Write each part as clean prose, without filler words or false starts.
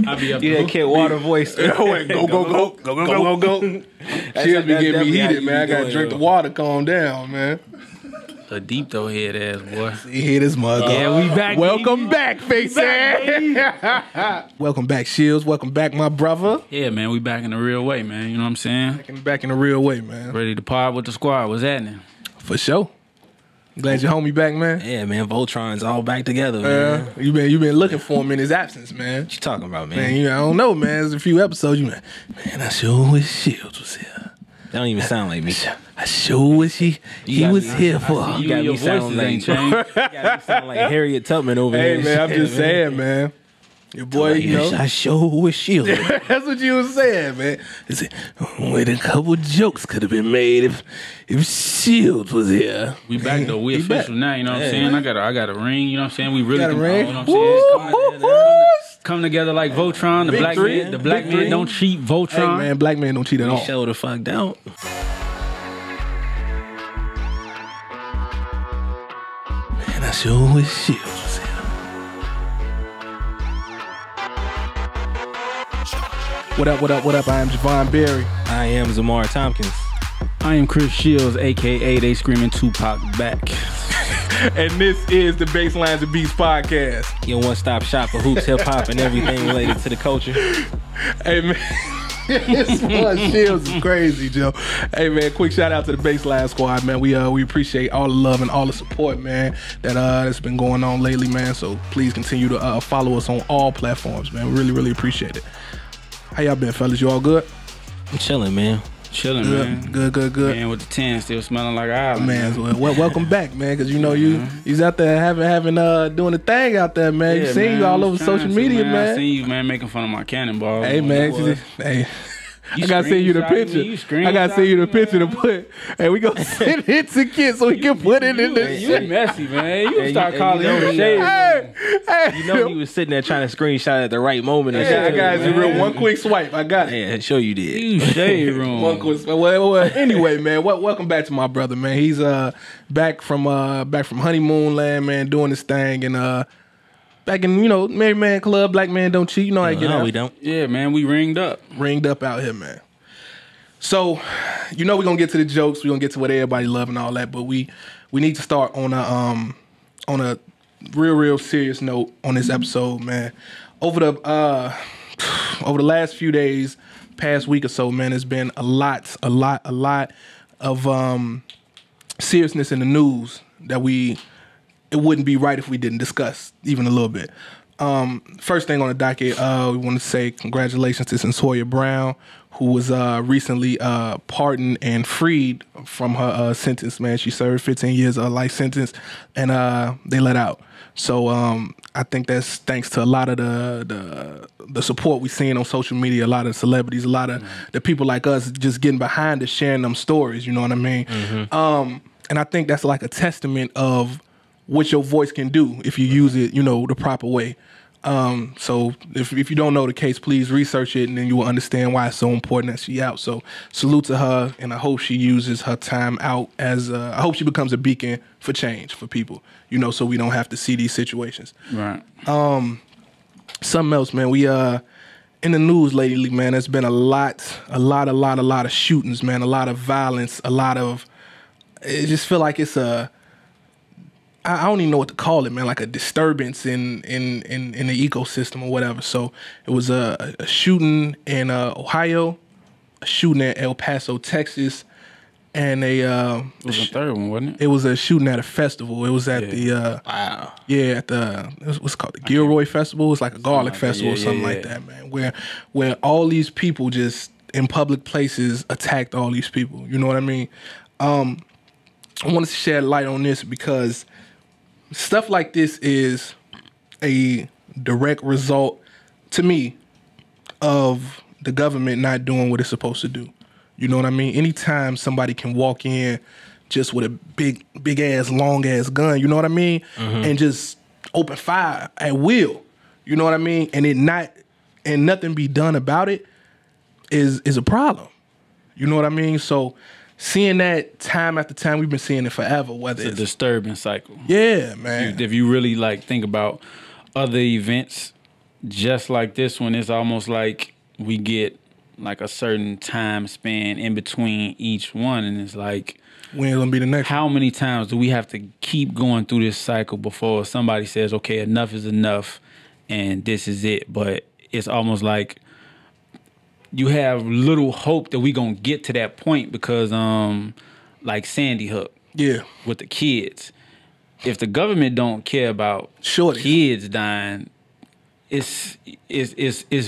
I be up Yeah, to kid water voice. Go. She'll be getting me heated, man. I gotta drink the water, calm down, man. a deep though head ass boy. He hit his mother. Yeah, we back. Welcome back, face ass. Welcome back, Shields. Welcome back, my brother. Yeah, man, we back in the real way, man. You know what I'm saying? Back in the real way, man. Ready to pod with the squad. What's happening? For sure. Glad your homie back, man. Yeah, man, Voltron's all back together, man. You been looking for him in his absence, man. What you talking about, man? Man, I don't know, man. There's a few episodes you man, I sure wish Shields was here. That don't even sound like me. I sure wish he was here for. You got me sound like Harriet Tubman over here. Hey, man, I'm just saying, man. Your boy, you know. I sure wish Shields. That's what you was saying, man. Wait, a couple jokes could have been made if Shields was here. We back though. We official now. You know what I'm saying? I got a ring. You know what I'm saying? We really got a ring. You know what I'm saying? Come together like Voltron. The black man don't cheat. Voltron. Hey, man, black man don't cheat at all. Show the fuck out. Man, I sure wish Shields was here. What up? I am Javon Berry. I am Zamar Tompkins. I am Chris Shields, a.k.a. They Screaming Tupac back. And this is the Baselines and Beats podcast. Your one-stop shop for hoops, hip-hop, and everything related to the culture. Hey, man. This one Shields is crazy, Joe. Hey, man, quick shout out to the Baseline squad, man. We appreciate all the love and all the support, man, that's been going on lately, man. So please continue to follow us on all platforms, man. We really, really appreciate it. How y'all been, fellas? You all good? I'm chilling, man. Chilling, man. Good. Man, with the tan still smelling like island. Man, well, welcome back, man, because you know you's out there having doing the thing out there, man. Yeah, Seen you all over social media, man. I seen you, man, making fun of my cannonball. Hey, man. Hey. I gotta send you the picture. I gotta send you the picture to put. Hey, we gonna send it to Kid so he can put it in the shit. You messy, man. You start calling him the shade. Hey, you know he was sitting there trying to screenshot at the right moment. And I got you real one quick swipe. I got it. Yeah, sure you did. You shade room. One quick swipe. Well, anyway, man. Welcome back to my brother, man. He's back from honeymoon land, man, doing his thing and back in, Married Man Club, Black Man Don't Cheat. You know how you get out. We don't. Yeah, man, we ringed up. Ringed up out here, man. So, we're going to get to the jokes. We're going to get to what everybody love and all that. But we need to start on a real serious note on this episode, man. Over the last few days, past week or so, man, there's been a lot of seriousness in the news that it wouldn't be right if we didn't discuss even a little bit. First thing on the docket, we want to say congratulations to Cyntoia Brown, who was recently pardoned and freed from her sentence, man. She served 15 years of life sentence, and they let out. So I think that's thanks to a lot of the support we've seen on social media, a lot of celebrities, a lot of the people like us just getting behind us, sharing them stories, you know what I mean? Mm-hmm. And I think that's like a testament of what your voice can do if you use it, the proper way. So if you don't know the case, please research it, and then you will understand why it's so important that she out. So salute to her, and I hope she uses her time out as I hope she becomes a beacon for change for people, so we don't have to see these situations. Right. Something else, man. We in the news lately, man. There's been a lot of shootings, man. A lot of violence. It just feel like it's I don't even know what to call it, man, like a disturbance in the ecosystem or whatever. So it was a shooting in Ohio, a shooting at El Paso, Texas, and it was a third one, wasn't it? It was a shooting at a festival. It was at what's it called, the Gilroy Festival. It's like a garlic festival or something like that, man, where all these people just in public places attacked all these people. You know what I mean? I wanted to shed light on this because stuff like this is a direct result, to me, of the government not doing what it's supposed to do. You know what I mean? Anytime somebody can walk in just with a big ass, long ass gun, you know what I mean? Mm-hmm. And just open fire at will, you know what I mean? And nothing be done about it is a problem. You know what I mean? So seeing that time after time, we've been seeing it forever. Whether it's a disturbing cycle. Yeah, man. If you really think about other events just like this one, it's almost like we get like a certain time span in between each one, and it's like, when gonna be the next? How many times do we have to keep going through this cycle before somebody says, okay, enough is enough and this is it? But it's almost like you have little hope that we gonna get to that point because like Sandy Hook. Yeah. With the kids. If the government don't care about kids dying, it's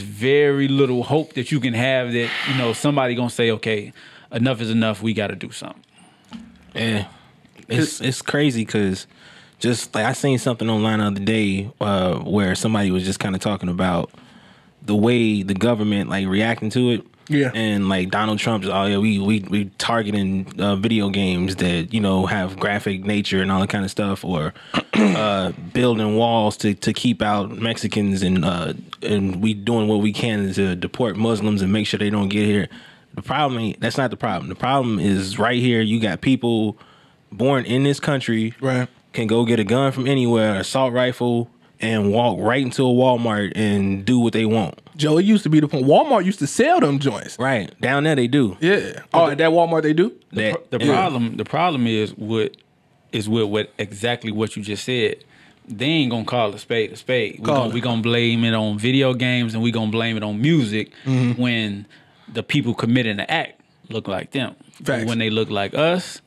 very little hope that you can have that, you know, somebody gonna say, okay, enough is enough, we gotta do something. Yeah, it's crazy because just like I seen something online the other day where somebody was just kind of talking about the way the government like reacting to it. Yeah, and like Donald Trump's, oh yeah, we targeting video games that, you know, have graphic nature and all that kind of stuff, or building walls to keep out Mexicans, and we doing what we can to deport Muslims and make sure they don't get here. The problem that's not the problem. The problem is right here. You got people born in this country, right, can go get a gun from anywhere, assault rifle, and walk right into a Walmart and do what they want. Joe, it used to be the point. Walmart used to sell them joints. Right. Down there they do. Yeah. Oh, at that Walmart they do? The problem is with exactly what you just said. They ain't gonna call a spade a spade. We gonna blame it on video games, and we gonna blame it on music when the people committing the act look like them. When they look like us,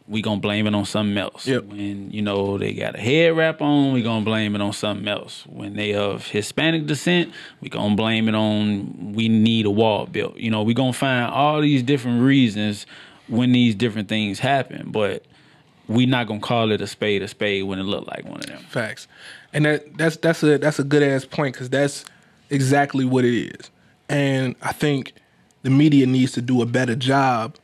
we gonna blame it on something else. Yep. When, you know, they got a head wrap on, we gonna blame it on something else. When they of Hispanic descent, we gonna blame it on we need a wall built. You know, we gonna find all these different reasons when these different things happen, but we not gonna call it a spade when it look like one of them. Facts. And that's a good ass point, because that's exactly what it is. And I think the media needs to do a better job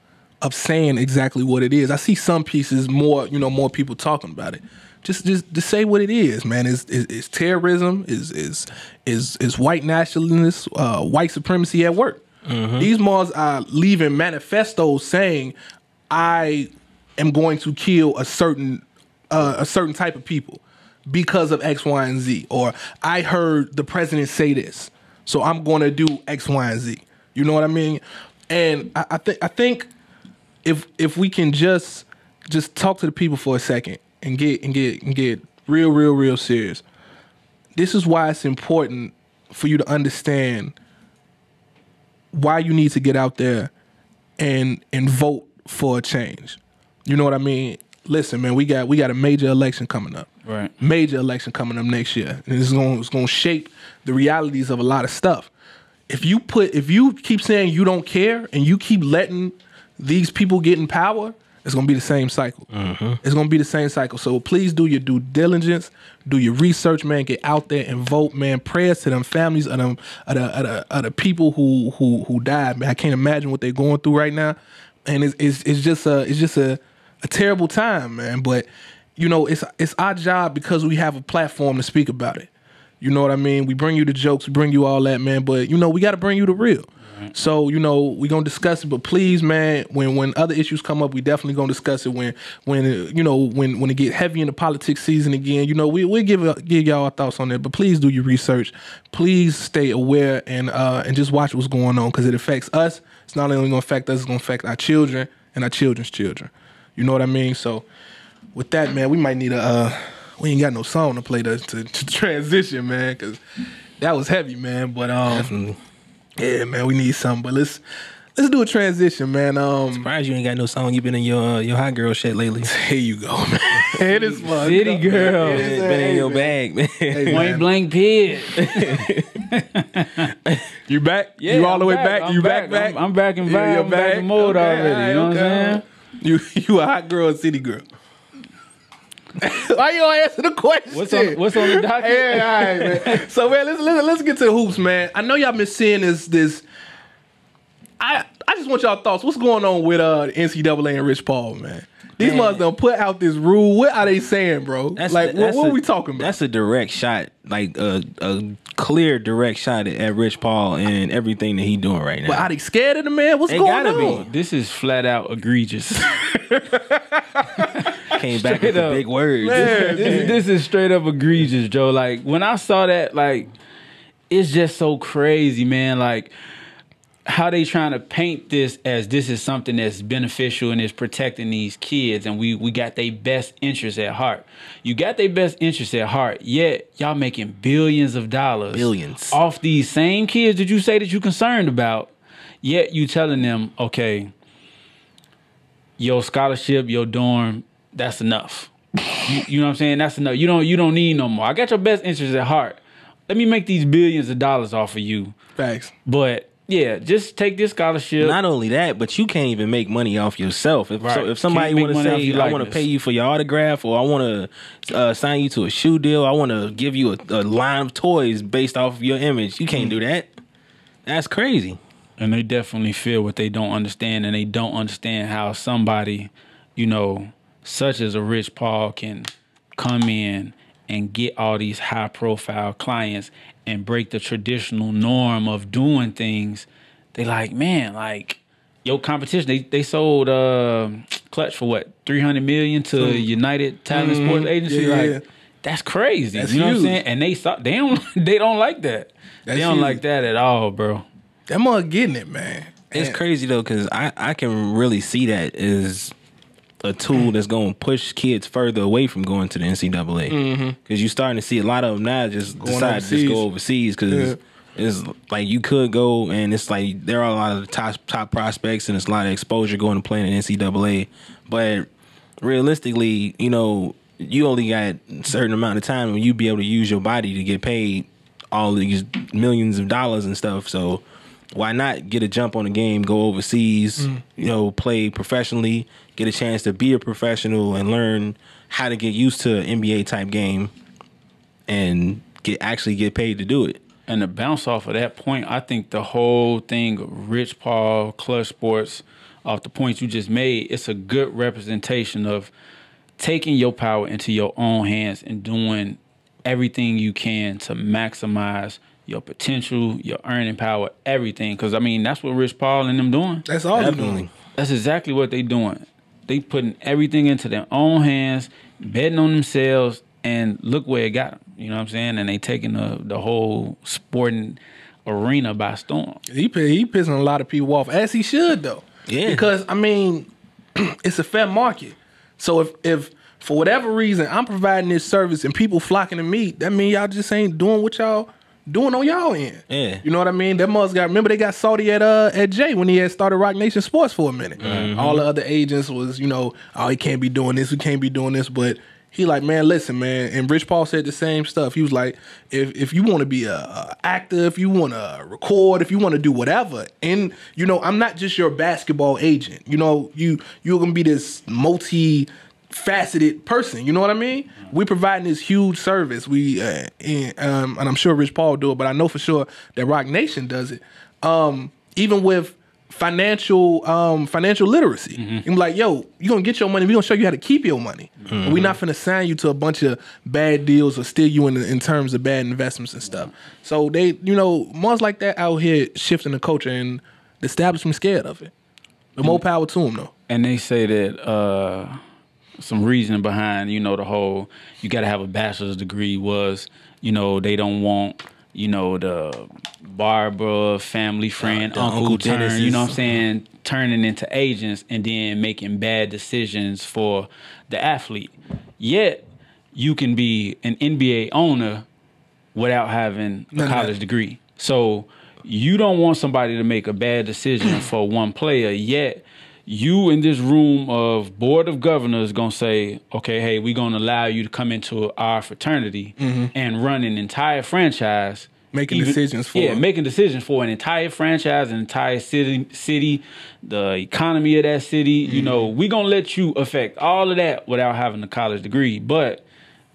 of saying exactly what it is. I see some pieces more people talking about it. Just say what it is, man. It's terrorism, is white nationalists, white supremacy at work. These malls are leaving manifestos saying, I am going to kill a certain type of people because of X, Y, and Z, or I heard the president say this, so I'm going to do X, Y, and Z. You know what I mean? And I think if we can just talk to the people for a second and get real serious. This is why it's important for you to understand why you need to get out there and vote for a change. You know what I mean? Listen, man, we got a major election coming up. Right. Major election coming up next year. And it's going to shape the realities of a lot of stuff. If you keep saying you don't care and you keep letting these people get in power, it's going to be the same cycle. It's going to be the same cycle. So please do your due diligence, do your research, man. Get out there and vote, man. Prayers to them families of the people who died, man. I can't imagine what they're going through right now, and it's just a terrible time, man. But you know, it's our job, because we have a platform to speak about it. You know what I mean? We bring you the jokes, we bring you all that, man. But you know, we got to bring you the real. So, you know, we're going to discuss it, but please, man, when other issues come up, we definitely going to discuss it when it get heavy in the politics season again. You know, we'll give y'all our thoughts on that, but please do your research. Please stay aware and just watch what's going on, because it affects us. It's not only going to affect us, it's going to affect our children and our children's children. You know what I mean? So with that, man, we might need we ain't got no song to play to transition, man, because that was heavy, man. But Definitely. Yeah, man, we need something. But let's do a transition, man. Surprised you ain't got no song. You been in your hot girl shit lately. Here you go, man. It is fun. City girl. It's been in your bag, man. Hey, Point blank pig. You back? Yeah, you all the way back? I'm You back? I'm back in vibe. You're I'm back in mode Okay, already. You know what I'm saying? You a hot girl or city girl? Why you don't answer the question? What's on the docket? Yeah, all right, man. So, man, let's get to the hoops, man. I know y'all been seeing this. I just want y'all thoughts. What's going on with NCAA and Rich Paul, man? These mothers done put out this rule. What are they saying, bro? What are we talking about? That's a direct shot, like a clear direct shot at Rich Paul and everything that he doing right now. But are they scared of the man? What's going on? Gotta be. This is flat out egregious. Came back with the big words. Man, This is straight up egregious, Joe. Like, when I saw that, like, it's just so crazy, man. Like how they trying to paint this as this is something that's beneficial and is protecting these kids, and we got their best interests at heart. You got their best interests at heart, yet y'all making billions of dollars off these same kids that you say that you concerned about, yet you telling them, okay, your scholarship, your dorm, that's enough. You know what I'm saying? That's enough. You don't need no more. I got your best interests at heart. Let me make these billions of dollars off of you. Facts. But yeah, just take this scholarship. Not only that, but you can't even make money off yourself. If somebody want to say, I want to pay you for your autograph, or I want to sign you to a shoe deal, I want to give you a line of toys based off of your image, you can't do that. That's crazy. And they definitely feel what they don't understand, and they don't understand how somebody, you know, such as a Rich Paul can come in and get all these high-profile clients and break the traditional norm of doing things. They like, man, like your competition. They sold Clutch for what, 300 million to United Talent Sports Agency. Yeah. That's crazy. That's you know huge. what I'm saying? And they don't like that. They don't like that at all, bro. That mother getting it, man. It's crazy though, because I can really see that as a tool that's going to push kids further away from going to the NCAA. Because you're starting to see a lot of them now just decide to just go overseas, because it's like you could go, and it's like there are a lot of the top prospects, and it's a lot of exposure going to play in the NCAA. But realistically, you know, you only got a certain amount of time when you be able to use your body to get paid all these millions of dollars and stuff. So why not get a jump on the game, go overseas, you know, play professionally, get a chance to be a professional and learn how to get used to an NBA type game and actually get paid to do it. And to bounce off of that point, I think the whole thing of Rich Paul, Clutch Sports, off the points you just made, it's a good representation of taking your power into your own hands and doing everything you can to maximize your potential, your earning power, everything. Because, I mean, that's what Rich Paul and them doing. That's all they're doing. That's exactly what they doing. They putting everything into their own hands, betting on themselves, and look where it got them. You know what I'm saying? And they taking the whole sporting arena by storm. He pissing a lot of people off, as he should, though. Yeah. Because, I mean, it's a fair market. So if for whatever reason I'm providing this service and people flocking to me, that means y'all just ain't doing what y'all doing on y'all end. Yeah. You know what I mean? That must remember they got salty at Jay when he had started Rock Nation Sports for a minute. All the other agents was, you know, oh, he can't be doing this, we can't be doing this, but he like, man, listen, man. And Rich Paul said the same stuff. He was like, if you want to be a actor, if you want to record, if you want to do whatever, and you know, I'm not just your basketball agent. You know, you're gonna be this multi-faceted person. You know what I mean? We're providing this huge service. And I'm sure Rich Paul do it, but I know for sure that Rock Nation does it. Even with financial literacy. I'm like, yo, you gonna get your money, we gonna show you how to keep your money. We're not finna sign you to a bunch of bad deals or steal you in terms of bad investments and stuff. So they, you know, ones like that out here shifting the culture, and the establishment scared of it. But more power to them though. And they say that some reasoning behind, you know, the whole you got to have a bachelor's degree was, you know, they don't want, you know, the Barbara family friend, Uncle turn, you know what I'm saying, turning into agents and then making bad decisions for the athlete. Yet you can be an NBA owner without having a college degree. So you don't want somebody to make a bad decision for one player, yet you in this room of board of governors gonna say, okay, hey, we're gonna allow you to come into our fraternity and run an entire franchise. Making decisions for an entire franchise, an entire city, the economy of that city. You know, we're gonna let you affect all of that without having a college degree, but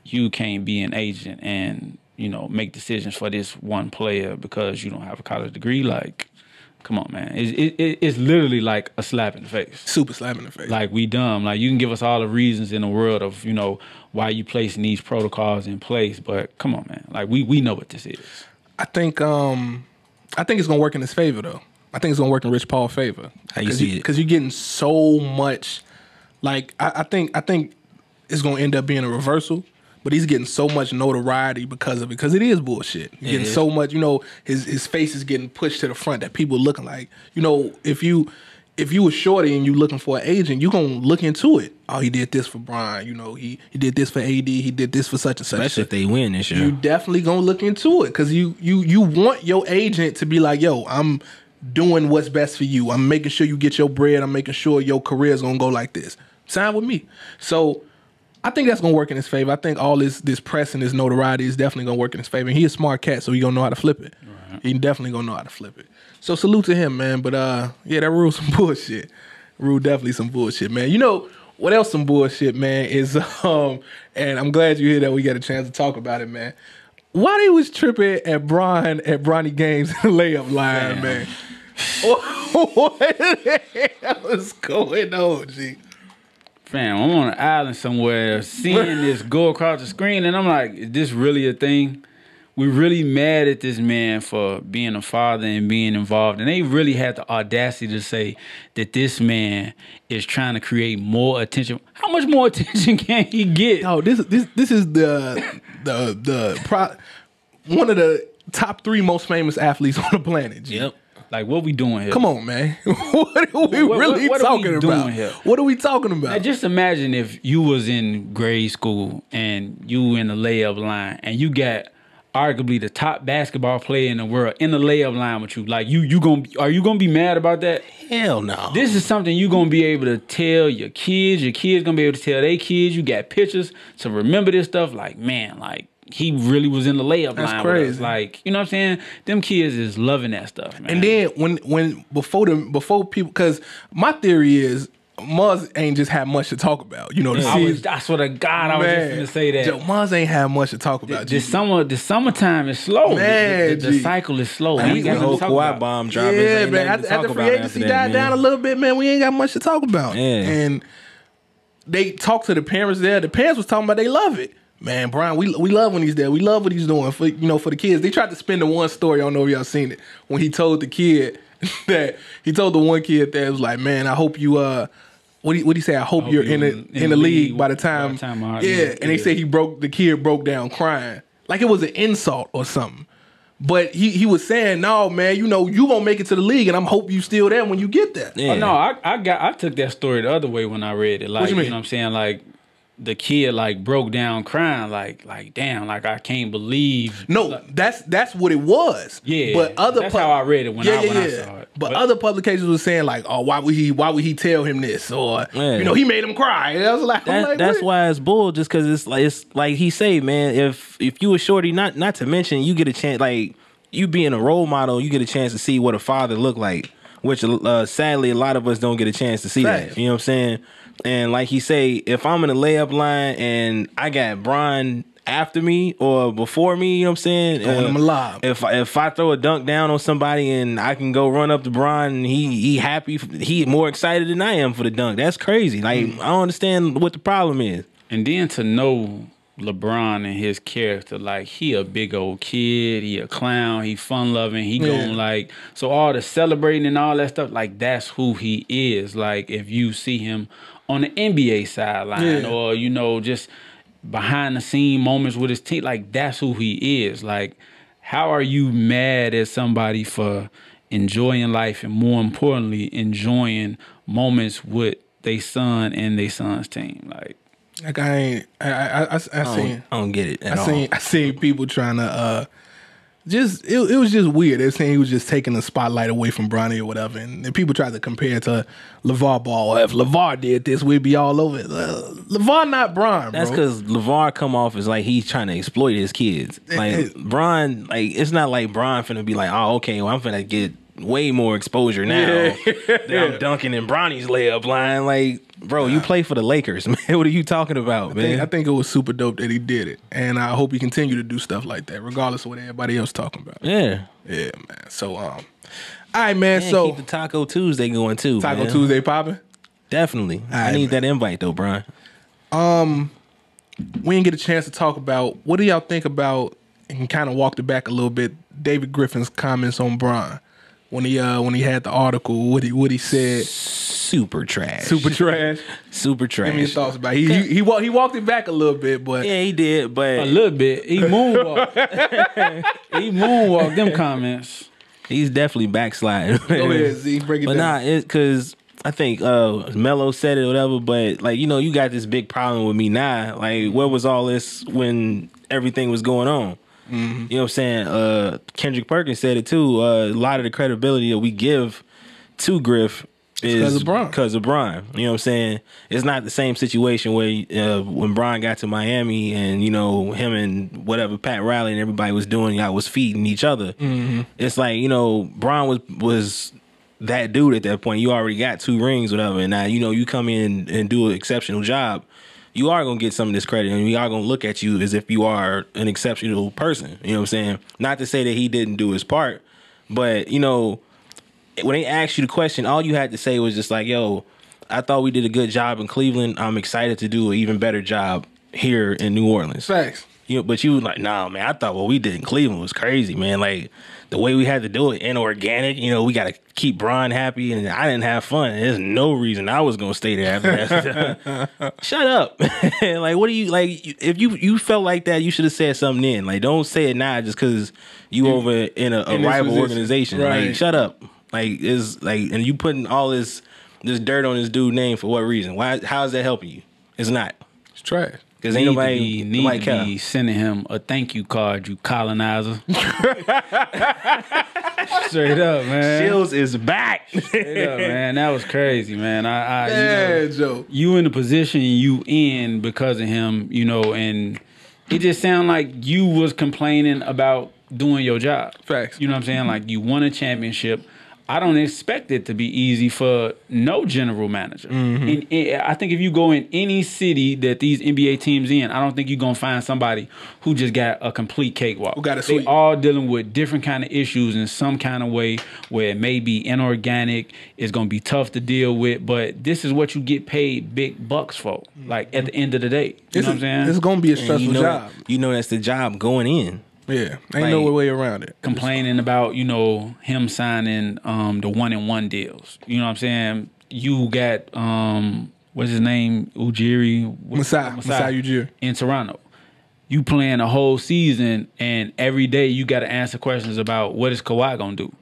you can't be an agent and, you know, make decisions for this one player because you don't have a college degree. Like, come on, man. It's literally like a slap in the face. Super slap in the face. Like, we dumb. Like, you can give us all the reasons in the world of, you know, why you placing these protocols in place, but come on, man. Like, we know what this is. I think it's gonna work in his favor though. I think it's gonna work in Rich Paul's favor. How you see it? Because you're getting so much. Like, I think it's gonna end up being a reversal, but he's getting so much notoriety because of it. Because it is bullshit. He's getting so much. You know, his face is getting pushed to the front that people looking like. You know, if you a shorty and you looking for an agent, you gonna look into it. Oh, he did this for Brian. You know, he did this for AD. He did this for such and such. Especially if they win this year. You definitely gonna look into it because you want your agent to be like, yo, I'm doing what's best for you. I'm making sure you get your bread. I'm making sure your career is gonna go like this. Sign with me. So I think that's gonna work in his favor. I think all this press and this notoriety is definitely gonna work in his favor. And he's a smart cat, so he gonna know how to flip it. Right. He definitely gonna know how to flip it. So salute to him, man. But yeah, that Rue's some bullshit. Rue definitely some bullshit, man. You know what else some bullshit, man, is and I'm glad you hear that we got a chance to talk about it, man. Why they was tripping at Bronny Games layup line, man. What the hell is going on, G? Fam, I'm on an island somewhere seeing this go across the screen, and I'm like, is this really a thing? We really mad at this man for being a father and being involved. And they really had the audacity to say that this man is trying to create more attention. How much more attention can he get? Oh, this is one of the top 3 most famous athletes on the planet, G. Yep. Like, what we doing here? Come on, man. What are we really talking about? Here? What are we talking about? Now, just imagine if you was in grade school and you in the layup line and you got arguably the top basketball player in the world in the layup line with you. Like, are you gonna be mad about that? Hell no. This is something you gonna be able to tell your kids. Your kids gonna be able to tell their kids. You got pictures to remember this stuff. Like, man, like, he really was in the layup line. That's crazy. With us. Like, you know what I'm saying? Them kids is loving that stuff, man. And then before people, because my theory is Muzz ain't just had much to talk about. You know, I swear to God, I was just going to say that. Muzz ain't had much to talk about. The summertime is slow. Man, the cycle is slow. We got the whole Kawhi bomb dropping. Yeah, man. After free agency died down a little bit, man, we ain't got much to talk about. Yeah. And they talked to the parents there. The parents was talking about they love it. Man, Brian, we love when he's there. We love what he's doing for the kids. They tried to spin the one story. I don't know if y'all seen it when he told the kid that the one kid that was like, man, I hope you what he say? I hope you're in the league by the time. And they say the kid broke down crying like it was an insult or something. But he was saying, no, man, you gonna make it to the league, and I'm hope you still there when you get there. Yeah. Oh, no, I took that story the other way when I read it. Like, what you mean? You know what I'm saying? Like, the kid like broke down crying, like damn, like I can't believe. No, like, that's what it was. Yeah, but that's how I read it when I saw it. But other publications were saying like, oh, why would he tell him this, or he made him cry. And I was like, that's why it's bull, just because it's like he say, man, if you a shorty, not to mention you get a chance, like you being a role model, you get a chance to see what a father look like, which sadly a lot of us don't get a chance to see that. You know what I'm saying? And like he say, if I'm in a layup line and I got Bron after me or before me, you know what I'm saying? I'm alive. If I throw a dunk down on somebody and I can go run up to Bron and he happy, he more excited than I am for the dunk. That's crazy. Like, I don't understand what the problem is. And then to know LeBron and his character, like, he a big old kid, he a clown, he fun loving, he going like, so all the celebrating and all that stuff, like, that's who he is. Like, if you see him on the NBA sideline or, just behind the scene moments with his team, like, that's who he is. Like, how are you mad at somebody for enjoying life and, more importantly, enjoying moments with their son and their son's team? Like, I don't get it at all. I seen people trying to it was just weird. They were saying he was just taking the spotlight away from Bronny or whatever, and people tried to compare it to LeVar Ball. If LeVar did this, we'd be all over it. LeVar not Bron, bro. That's because LeVar come off as like he's trying to exploit his kids. Like Bron, like it's not like Bron finna be like, oh, okay, well I'm finna get way more exposure now that I'm dunking in Bronny's layup line. Like, bro, you play for the Lakers, man. What are you talking about, man? I think it was super dope that he did it, and I hope he continue to do stuff like that, regardless of what everybody else talking about. Yeah, man. So, all right, man. So keep the Taco Tuesday going too. Taco Tuesday popping. Definitely. I need that invite though, Brian. We didn't get a chance to talk about what do y'all think about, and kind of walked it back a little bit. David Griffin's comments on Bron. When he had the article, what he said. super trash. Super trash. Super trash. Give me his thoughts about it. He walked it back a little bit, but Yeah, he did, but A little bit. He moonwalked. He moonwalked them comments. he's definitely backsliding. go ahead, Z, break it But down. nah, it's because I think Melo said it or whatever, but like, you know, you got this big problem with me now. Like, where was all this when everything was going on? You know what I'm saying? Kendrick Perkins said it too. A lot of the credibility that we give to Griff is 'cause of Bron. because of Bron. You know what I'm saying? It's not the same situation where when Bron got to Miami and, you know, him and whatever Pat Riley and everybody was doing, y'all was feeding each other. It's like, you know, Bron was that dude at that point. You already got 2 rings, whatever, and now, you know, you come in and do an exceptional job. You are going to get some of this credit, and we are going to look at you as if you are an exceptional person. You know what I'm saying? Not to say that he didn't do his part, but, you know, when they asked you the question, all you had to say was just like, yo, I thought we did a good job in Cleveland. I'm excited to do an even better job here in New Orleans. Facts. You know, but you was like, nah, man, I thought what we did in Cleveland was crazy, man. Like, the way we had to do it, inorganic, you know, we got to keep Bron happy, and I didn't have fun. There's no reason I was going to stay there after that. Shut up. Like, what do you, like, if you felt like that, you should have said something then. Like, don't say it now just because you over in a rival position. organization. Right. Like, shut up. Like, it's like, and you putting all this dirt on this dude's name for what reason? Why? How is that helping you? It's not. It's trash. Because ain't nobody need to care. be sending him a thank you card, you colonizer. Straight up, man. Chills is back. Straight up, man. That was crazy, man. Yeah, Joe. You in the position you in because of him, you know, and it just sounded like you was complaining about doing your job. Facts. You know what I'm saying? Like, you won a championship. I don't expect it to be easy for no general manager. I think if you go in any city that these NBA teams in, I don't think you're gonna find somebody who just got a complete cakewalk. Who got a They sweep. all dealing with different kind of issues in some kind of way where it may be inorganic. It's gonna be tough to deal with, but this is what you get paid big bucks for. Like, at the end of the day, you know what I'm saying? It's going to be a And stressful you know, job. You know that's the job going in. Yeah. Ain't no Like- way around it. Complaining about, you know, him signing the 1-and-1 deals. You know what I'm saying? You got what's his name? Ujiri Masai Ujiri. in Toronto. You playing a whole season, and every day you got to answer questions about what is Kawhi gonna do.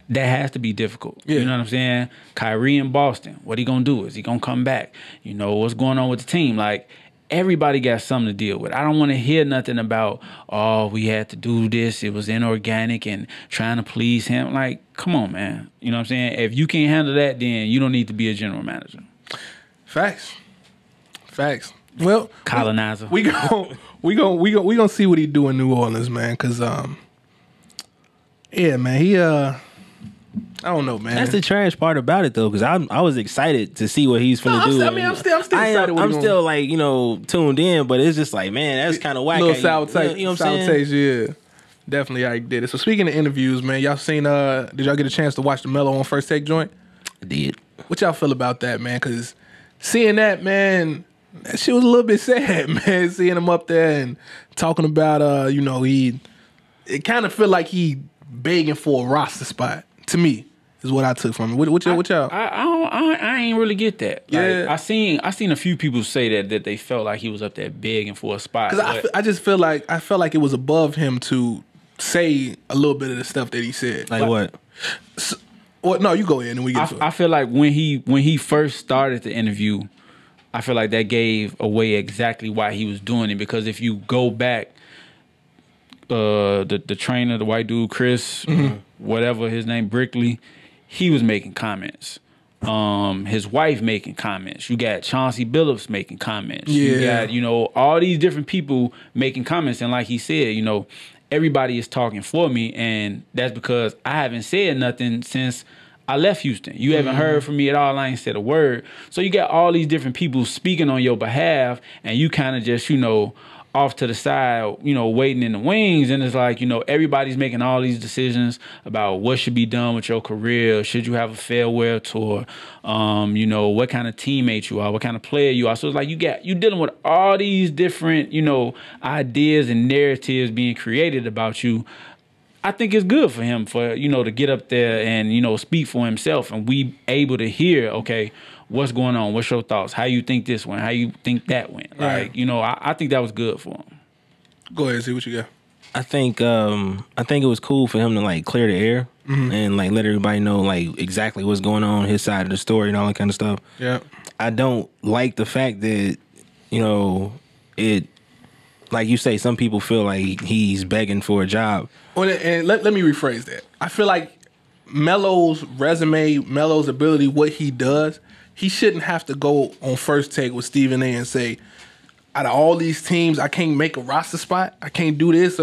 That has to be difficult. Yeah. You know what I'm saying? Kyrie in Boston, what he gonna do? Is he gonna come back? You know what's going on with the team? Like, everybody got something to deal with. I don't want to hear nothing about, oh, we had to do this. It was inorganic and trying to please him. Like, come on, man. You know what I'm saying? If you can't handle that, then you don't need to be a general manager. Facts. Well, Colonizer. we gonna see what he do in New Orleans, man. Cause yeah, man, he I don't know, man. That's the trash part about it, though, because I was excited to see what he's finna do. I'm still excited. I'm still like, you know, tuned in, but it's just like, man, that's kind of whack. Little sour taste, you know what I'm saying? taste, yeah. Definitely, I did it. So speaking of interviews, man, y'all seen? Did y'all get a chance to watch the Melo on First Take joint? I did. What y'all feel about that, man? Because seeing that, man, that shit was a little bit sad, man. Seeing him up there and talking about, you know, it kind of feel like he begging for a roster spot. To me, is what I took from it. What y'all? I ain't really get that. Like, Yeah. I seen a few people say that they felt like he was up there begging for a spot. Because I just feel like it was above him to say a little bit of the stuff that he said. Like what? Well, no, you go ahead and we get to it. I feel like when he first started the interview, I feel like that gave away exactly why he was doing it. Because if you go back, the trainer, the white dude, Chris, whatever his name, Brickley, he was making comments. His wife making comments. You got Chauncey Billups making comments. You Yeah. got, you know, all these different people making comments. And like he said, you know, everybody is talking for me, and that's because I haven't said nothing since I left Houston. You haven't heard from me at all. I ain't said a word. So you got all these different people speaking on your behalf, and you kind of just, you know, off to the side, you know, waiting in the wings. And it's like, you know, everybody's making all these decisions about what should be done with your career. Should you have a farewell tour? You know, what kind of teammate you are, what kind of player you are. So it's like you dealing with all these different, you know, ideas and narratives being created about you. I think it's good for him for, to get up there and, speak for himself, and we able to hear, okay, what's going on? What's your thoughts? How you think this went? How you think that went? Right. Like, I think that was good for him. Go ahead, see what you got. I think it was cool for him to like clear the air and like let everybody know like exactly what's going on his side of the story and all that kind of stuff. Yeah. I don't like the fact that, it, like you say, some people feel like he's begging for a job. Well, and let me rephrase that. I feel like Melo's resume, Melo's ability, what he does, he shouldn't have to go on First Take with Stephen A and say, out of all these teams, I can't make a roster spot. I can't do this.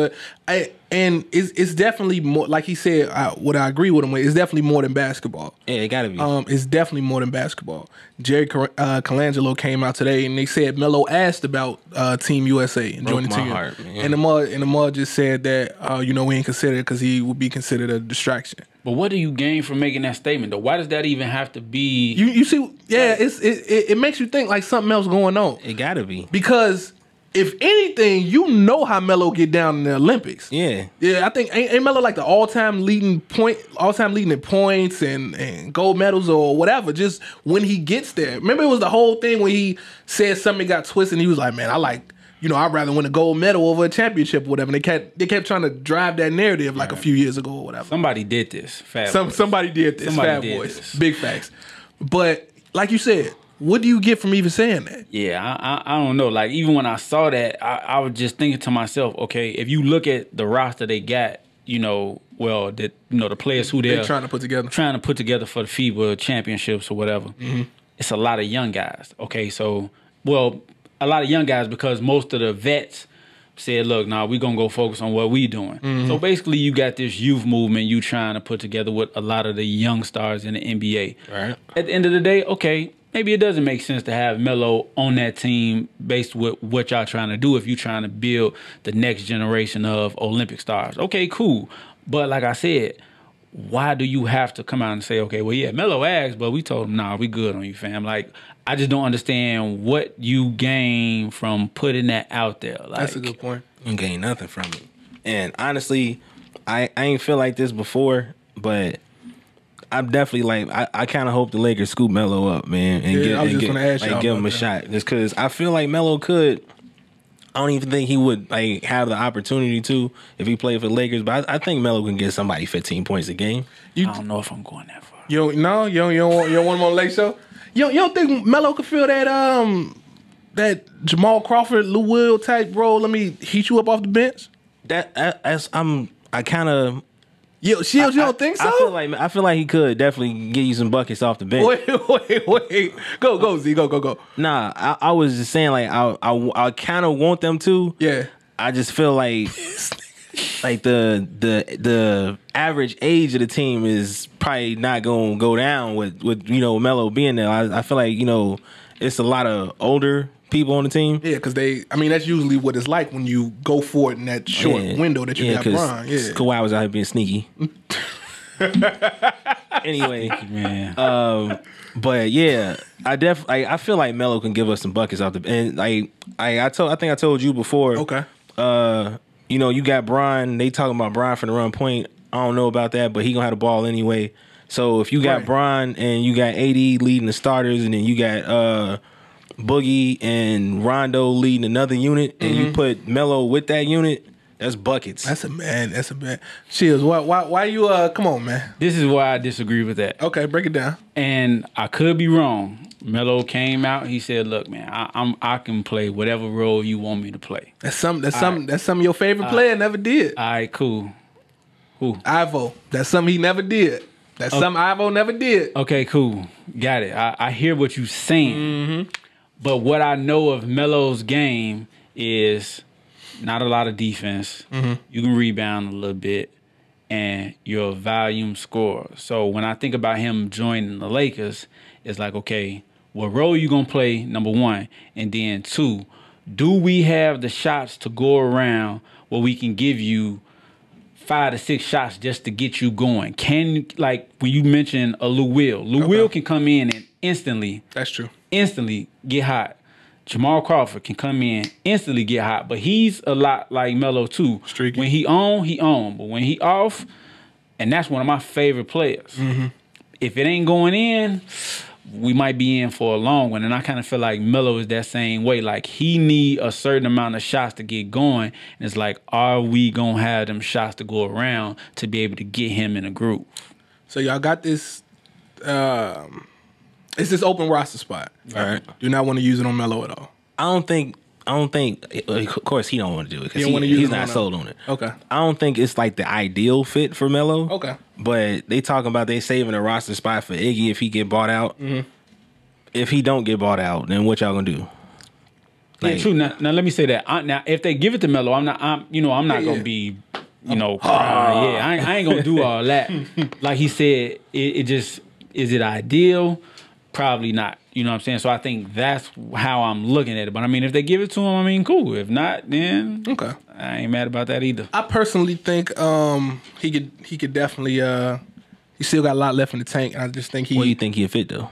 And it's definitely more, like he said, what I agree with him with, it's definitely more than basketball. Yeah, it gotta be. It's definitely more than basketball. Jerry Colangelo came out today and they said Melo asked about Team USA and joining the team. Heart, man. And the mud just said that we ain't considered because he would be considered a distraction. But what do you gain from making that statement, though? Why does that even have to be? You see, yeah, it makes you think like something else going on. It gotta be. Because if anything, how Melo get down in the Olympics. Yeah. Yeah, I think ain't Melo like the all-time leading in points and gold medals or whatever, just when he gets there. Remember it was the whole thing when he said something got twisted and he was like, man, I'd rather win a gold medal over a championship or whatever. And they kept trying to drive that narrative like a few years ago or whatever. Somebody did this. Somebody did this. Fat Boys. Big facts. But like you said, what do you get from even saying that? Yeah, I don't know. Like, even when I saw that, I was just thinking to myself, okay, if you look at the roster they got, the players who they're trying to put together for the FIBA championships or whatever, it's a lot of young guys. Okay, so, a lot of young guys because most of the vets said, look, we're going to go focus on what we doing. So basically you got this youth movement you trying to put together with a lot of the young stars in the NBA. Right. At the end of the day, okay, maybe it doesn't make sense to have Melo on that team based with what y'all trying to do if you're trying to build the next generation of Olympic stars. Okay, cool. But like I said, why do you have to come out and say, okay, well, yeah, Melo asked, but we told him, nah, we good on you, fam. Like, I just don't understand what you gain from putting that out there. Like, that's a good point. You gain nothing from it. And honestly, I ain't feel like this before, but I'm definitely like, I kind of hope the Lakers scoop Melo up, man, and give him a shot. Just because I feel like Melo could. I don't even think he would like have the opportunity to if he played for the Lakers, but I think Melo can get somebody 15 points a game. I don't know if I'm going that far. You don't want him on Lake Show? You don't think Melo could feel that Jamal Crawford, Lou Will type role? Let me heat you up off the bench. I kind of. Yo, Shields, you don't think so? I feel like he could definitely get you some buckets off the bench. Wait. Go, Z, go. Nah, I was just saying like I kind of want them to. Yeah. I just feel like the average age of the team is probably not going to go down with Melo being there. I feel like it's a lot of older people on the team. Yeah, because that's usually what it's like when you go for it in that short window that you got Bron. Yeah, Kawhi was out here being sneaky. Anyway, man. But yeah, I feel like Melo can give us some buckets off the and like I think I told you before. Okay. You got Bron. They talking about Bron from the run point. I don't know about that, but he gonna have the ball anyway. So if you got Bron and you got AD leading the starters, and then you got Boogie and Rondo leading another unit, and you put Melo with that unit, that's buckets. That's a bad. Shields, why you come on, man? This is why I disagree with that. Okay, break it down. And I could be wrong. Melo came out, he said, look, man, I can play whatever role you want me to play. That's some your favorite player never did. All right, cool. Who? Ivo. That's something he never did. That's something Ivo never did. Okay, cool. Got it. I hear what you're saying. But what I know of Melo's game is not a lot of defense. You can rebound a little bit, and you're a volume scorer. So when I think about him joining the Lakers, it's like, okay, what role you going to play, number one? And then two, do we have the shots to go around where we can give you 5 to 6 shots just to get you going? Like when you mentioned a Lou Will. Lou Will can come in and instantly. That's true. Instantly get hot. Jamal Crawford can come in, instantly get hot, but he's a lot like Melo too. Streaky. When he on. But when he off, and that's one of my favorite players. Mm-hmm. If it ain't going in, we might be in for a long one. And I kind of feel like Melo is that same way. Like, he need a certain amount of shots to get going. And it's like, are we going to have them shots to go around to be able to get him in a groove? So y'all got this. It's this open roster spot. All right. Do not want to use it on Melo at all. I don't think. Of course, he don't want to do it because wanna use he's it not on sold on it. Okay. I don't think it's like the ideal fit for Melo. Okay. But they talking about they saving a roster spot for Iggy if he get bought out. Mm-hmm. If he don't get bought out, then what y'all gonna do? Yeah, true. Now let me say that. Now, if they give it to Melo, I'm not gonna be, crying. Yeah, I ain't gonna do all that. Like he said, it just, is it ideal? Probably not. You know what I'm saying? So I think that's how I'm looking at it. But I mean, if they give it to him, I mean, cool. If not, then Okay. I ain't mad about that either. I personally think he could definitely he still got a lot left in the tank, and I just think What do you think he'll fit though?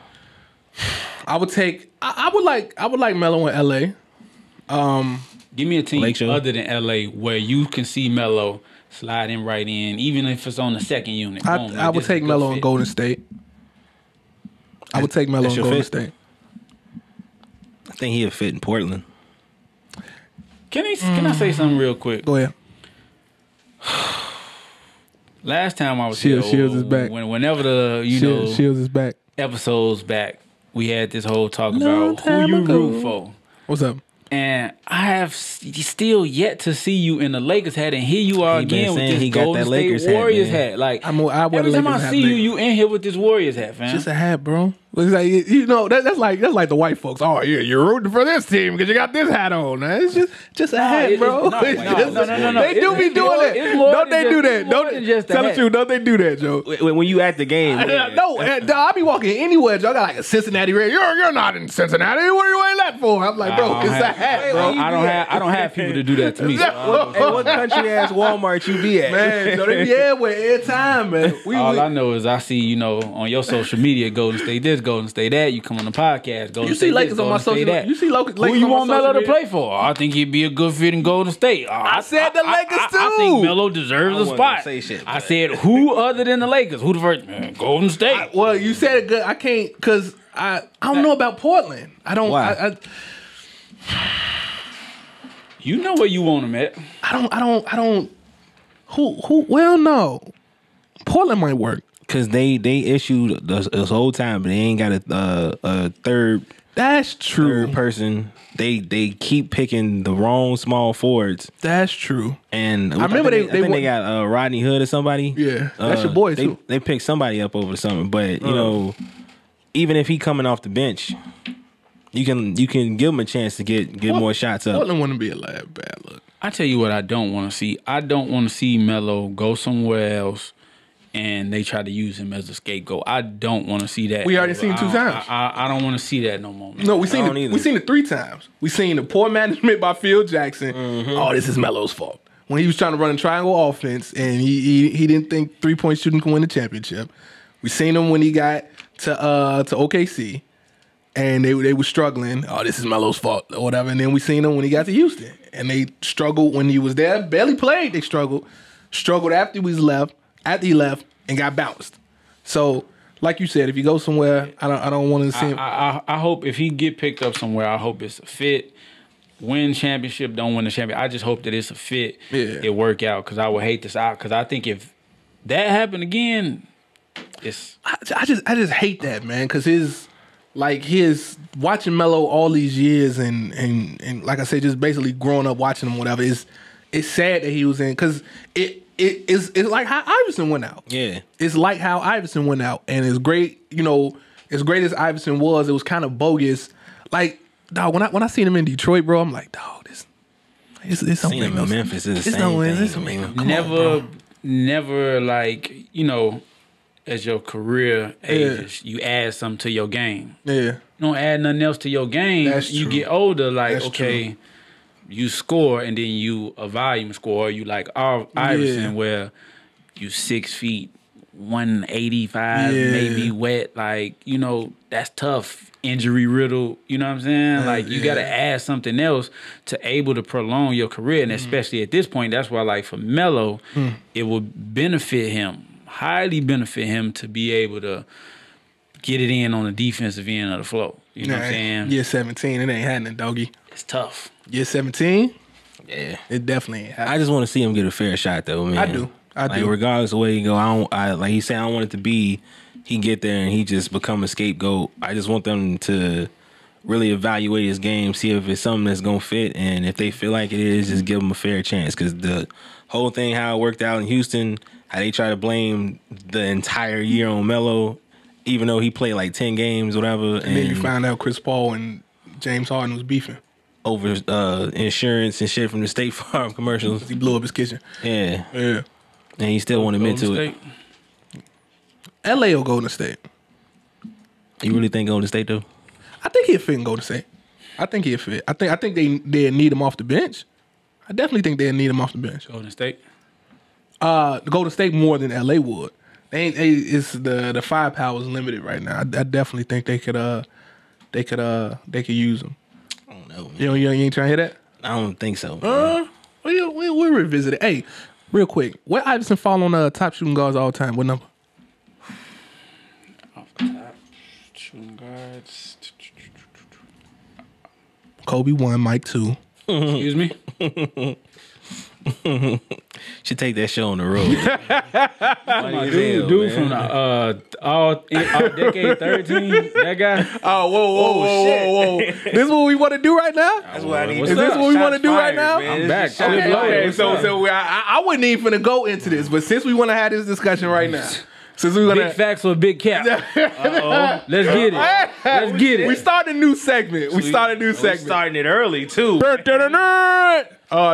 I would like Melo in LA. Give me a team Lakeshore. other than LA where you can see Melo sliding right in, even if it's on the second unit. Boom, I would this is take a good Melo in fit. Golden State. I would take Melo That's in your Golden fit? State. I think he'll fit in Portland. Can I say something real quick? Go ahead. Last time I was Shields here, is back. whenever the Shields is back. episodes back, we had this whole talk Long about who time you ago. root for. What's up? And I have still yet to see you in the Lakers hat, and here you are He been again with saying this he got Golden that State Lakers hat, Warriors man. hat. Like, I wear every the time Lakers I hat, see nigga. you in here with this Warriors hat, fam. Just a hat, bro. It's like that's like the white folks. Oh yeah, you're rooting for this team because you got this hat on. It's just a hat, bro. No. They do be It's doing more- that. it's more Don't than they just- do that? it's more Don't than just a tell the hat. truth. Don't they do that, Joe? When you at the game, No, I be walking anywhere, Joe. I got like a Cincinnati red. You're not in Cincinnati. What are you wearing that for? I'm like, bro, it's a hat, bro. I don't have people to do that to me. So Hey, what country ass Walmart you be at? Man, so they be everywhere, every time, man. all I know is I see, on your social media, Golden State this, Golden State that. You come on the podcast, Golden You State see Lakers this, on my Golden State social. that. You see Lakers Who you on my want Melo social to media? play for? I think he'd be a good fit in Golden State. I said the Lakers I too. think Melo deserves a wasn't gonna spot. say shit, I but- said, who other than the Lakers? Who the first? Golden State. Well, you said it good. I can't because I don't know about Portland. I don't. Why? You know where you want him at. I don't. Who? Well, no. Portland might work. Because they issued this whole time, but they ain't got a third That's true. person. They keep picking the wrong small forwards. That's true. And I remember think they they got Rodney Hood or somebody. Yeah, that's your boy, they, too. They picked somebody up over the summer, but you know, even if he coming off the bench, you can give him a chance to get more shots up. Portland wouldn't be a bad look. I tell you what I don't want to see. I don't want to see Melo go somewhere else and they try to use him as a scapegoat. I don't want to see that. We already seen 2 times. I don't want to see that no more. Man. No, we seen don't either. 3 times. We seen the poor management by Phil Jackson. Mm-hmm. Oh, this is Melo's fault. When he was trying to run a triangle offense and he didn't think 3-point shooting can win the championship. We seen him when he got to OKC and they were struggling. Oh, this is Melo's fault or whatever. And then we seen him when he got to Houston and they struggled when he was there. Barely played. They struggled after he left and got bounced. So, like you said, if you go somewhere, I don't want to see him. I hope if he get picked up somewhere, I hope it's a fit. Win championship, don't win the championship. I just hope that it's a fit. Yeah. It work out because I would hate this out because I think if that happened again, it's I just hate that, man, because his watching Melo all these years and like I said, just basically growing up watching him, whatever. It's sad that he was in because it's like how Iverson went out. Yeah. It's like how Iverson went out, and it's great. As great as Iverson was, it was kind of bogus. Like, dog, when I seen him in Detroit, bro, I'm like, dog, it's Seen something. him in Memphis is the same thing. never like, as your career ages, you add something to your game. Yeah. You don't add nothing else to your game. That's you true. get older, like, That's okay, true. you score and then you a volume score. You like Iverson, Yeah. where you 6 feet, 185, maybe wet. Like, you know, that's tough. Injury riddled, you know what I'm saying? Like, you got to add something else to able to prolong your career. And especially at this point, that's why, like, for Melo, it would benefit him, highly benefit him to be able to get it in on the defensive end of the floor. You know what I'm saying? Year 17, it ain't happening, doggy. It's tough. Year 17? Yeah. It definitely ain't happening. I just want to see him get a fair shot, though, man. I do. Like, regardless of where he go, like he said, I don't want it to be he get there and he just become a scapegoat. I just want them to really evaluate his game, see if it's something that's going to fit, and if they feel like it is, just give him a fair chance. Because the whole thing, how it worked out in Houston, how they try to blame the entire year on Melo, even though he played like 10 games, whatever. And then you find out Chris Paul and James Harden was beefing over insurance and shit from the State Farm commercials. He blew up his kitchen. Yeah. Yeah. And he still won't admit to it. LA or Golden State? You really think Golden State, though? I think he'll fit in Golden State. I think he'll fit. I think they need him off the bench. I definitely think they'll need him off the bench. Golden State? Golden State more than LA would. It's the firepower is limited right now. I definitely think they could use him. I don't know, man. You ain't trying to hear that? I don't think so. We'll revisit it. Hey, real quick, where Iverson fall on top shooting guards all the time? What number? Top shooting guards. Kobe 1, Mike 2. Excuse me? Should take that show on the road. Dude from the all decade 13, that guy. Oh, whoa. This is what we want to do right now? That's what I need. Is this what we want to do right now? I'm back. Okay, so I wasn't even finna go into this, but since we want to have this discussion right now, since we're gonna Big facts or big cap. Let's get it. Let's get it. We started a new segment. We Starting it early too.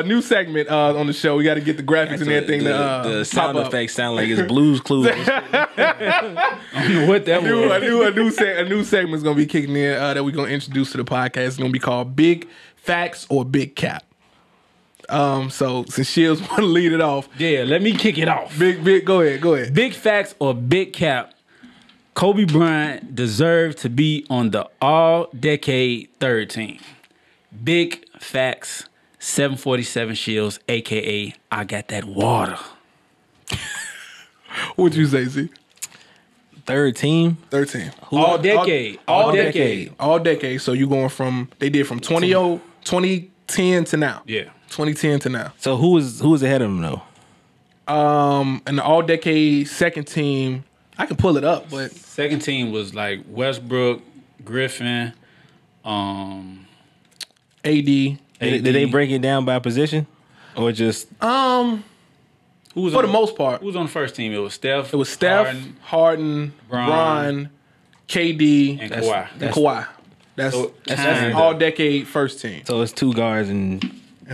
New segment on the show. We got to get the graphics and everything. The sound effects sound like it's Blues Clues. I don't know what that was. A new segment is gonna be kicking in that we're gonna introduce to the podcast. It's gonna be called Big Facts or Big Cap. So since Shields want to lead it off, Yeah, let me kick it off. big, go ahead. Big facts or big cap. Kobe Bryant deserved to be on the all-decade third team. Big facts. 747 Shields, a.k.a. I got that water. What'd you say, Z? Third team. 13. All decade. All decade. So you going from, they did from 2010 to now. Yeah. 2010 to now. So who was ahead of him though? And the all decade second team, I can pull it up, but Second team was like Westbrook, Griffin, AD. Did they break it down by position, or just Who was for on the most part. Who was on the first team? It was Steph. It was Steph, Harden, Bron, KD, and Kawhi. and Kawhi. That's kinda- all decade first team. so it's two guards and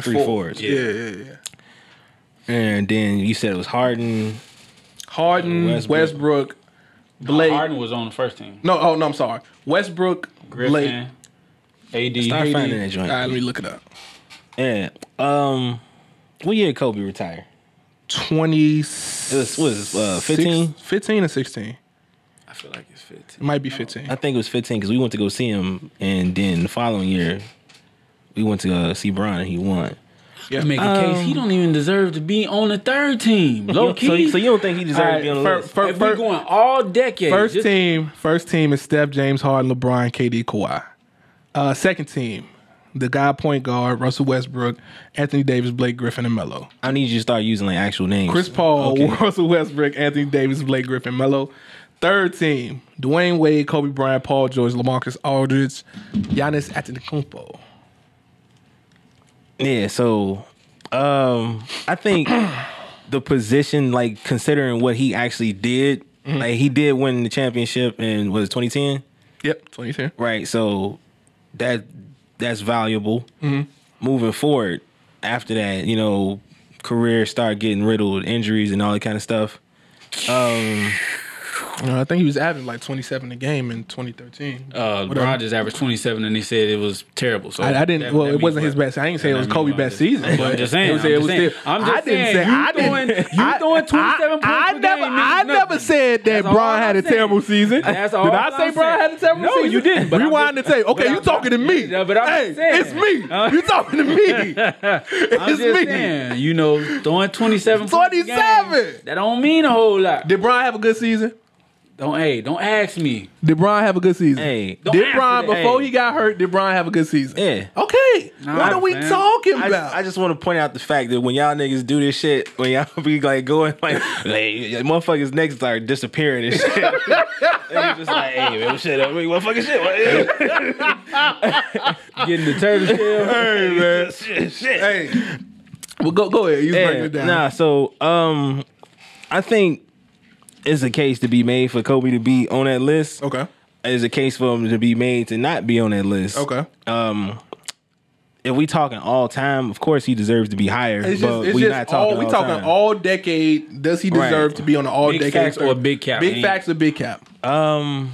three forwards? Yeah. And then you said it was Harden. Harden, Westbrook, Blake. Harden was on the first team. No, I'm sorry. Westbrook, Griffin, Blake. AD. Start AD. finding that joint. All right, let me look it up. Yeah. What year did Kobe retire? 20. It was 15? 15 or 16. I feel like it's 15. It might be 15. I think it was 15 because we went to go see him, and then the following year we went to see Bron and he won. Yeah. Make a case he don't even deserve to be on the third team. Low key. So you don't think he deserves to be on the list? if we're going all decade, First team is Steph, James Harden, LeBron, KD, Kawhi. Second team, the guy point guard, Russell Westbrook, Anthony Davis, Blake Griffin, and Melo. I need you to start using like actual names. Chris Paul, Okay. Russell Westbrook, Anthony Davis, Blake Griffin, Melo. Third team, Dwayne Wade, Kobe Bryant, Paul George, LaMarcus Aldridge, Giannis Antetokounmpo. Yeah, so I think the position, like considering what he actually did, like he did win the championship in was it 2010? Yep, 2010. Right. So that's valuable. Moving forward, after that, career start getting riddled with injuries and all that kind of stuff. I think he was averaging like 27 a game in 2013. LeBron just averaged 27, and he said it was terrible. So I didn't. Well, it wasn't his best. I ain't say it was Kobe's best season. I'm just saying. I'm just saying. You throwing 27 points per game. I never said that Bron had a terrible season. That's all. Did I say Bron had a terrible season? No, you didn't. Rewind the tape. Okay, you talking to me? But I'm saying it's me. You talking to me? I'm just saying. You know, throwing 27. 27. That don't mean a whole lot. Did Bron have a good season? Don't ask me. Did Bron have a good season? Hey, did Bron before he got hurt? Did Bron have a good season? Yeah. Okay. What are we talking about? I just want to point out the fact that when y'all niggas do this shit, when y'all be like going like motherfuckers necks start disappearing and shit, and you just like, hey man, shit up, motherfucking shit. Getting the turtle shell. Hey man, shit. Hey, well go ahead. You break it down. Nah, so I think it's a case to be made for Kobe to be on that list. Okay. It's a case for him to be made to not be on that list. Okay. If we talking all time, of course he deserves to be higher. But we not talking we talking all decade. Does he deserve to be on the all decade? Big facts or big cap? Big facts or big cap? I'm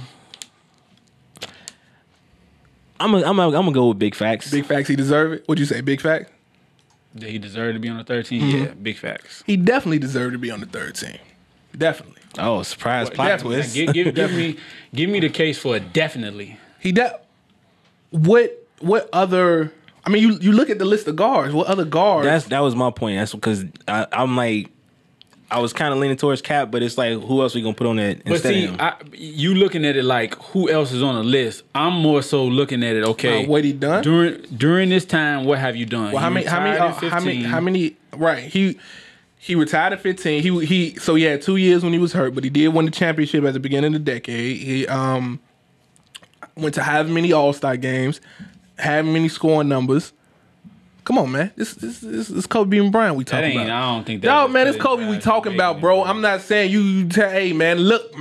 gonna go with big facts. Big facts. He deserve it. What'd you say? Big fact? Did he deserve to be on the 13? Mm-hmm. Yeah, big facts. He definitely deserved to be on the third team. Definitely. Oh, surprise plot twist. Give me the case for it. Definitely. What other? I mean, you look at the list of guards. What other guards? That was my point. That's because I'm like, I was kind of leaning towards Cap, but it's like, who else we gonna put on that instead of him? You looking at it like who else is on the list? I'm more so looking at it. Okay, what he done during this time? What have you done? Well, how many? Right, he retired at 15. He had 2 years when he was hurt, but he did win the championship at the beginning of the decade. He went to however many All-Star games, however many scoring numbers. Come on, man. This is Kobe and Bryant we talking about. I don't think that. No, man, it's Kobe we talking about, bro. I'm not saying you tell, hey, man, look,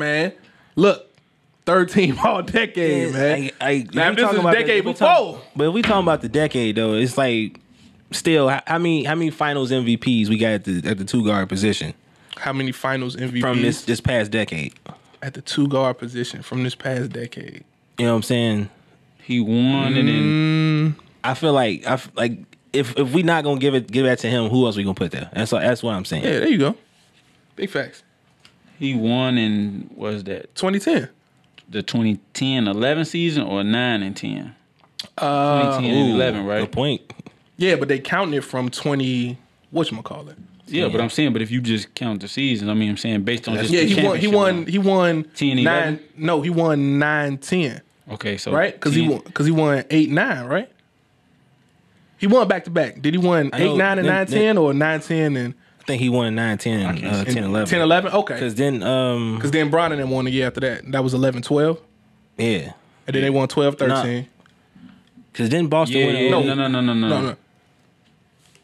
13 all decade, man. Now, this is decade before. But if we talking about the decade, though, it's like, still, how many finals MVPs we got at the two guard position? How many finals MVPs? From this past decade. At the two guard position from this past decade. You know what I'm saying? He won and then I feel like if we not gonna give that to him, who else we gonna put there? That's what I'm saying. Yeah, there you go. Big facts. He won in what is that? 2010. The 2010-11 season or 9 and 10? 2010 and 11, right? Good point. Yeah, but they counting it from 20. Whatchamacallit? Yeah, but I'm saying, but if you just count the season, I mean, I'm saying based on just he won 10, 9. No, he won 9-10. Okay, so right because he won 8-9, right? He won back to back. Did he won 8-9 and 9-10 or 9-10 and? I think he won 9-10, 10-11. 10-11. Okay, because then Bron and them won the year after that. That was 11-12. Yeah, and then they won 12-13. Because then Boston win. No.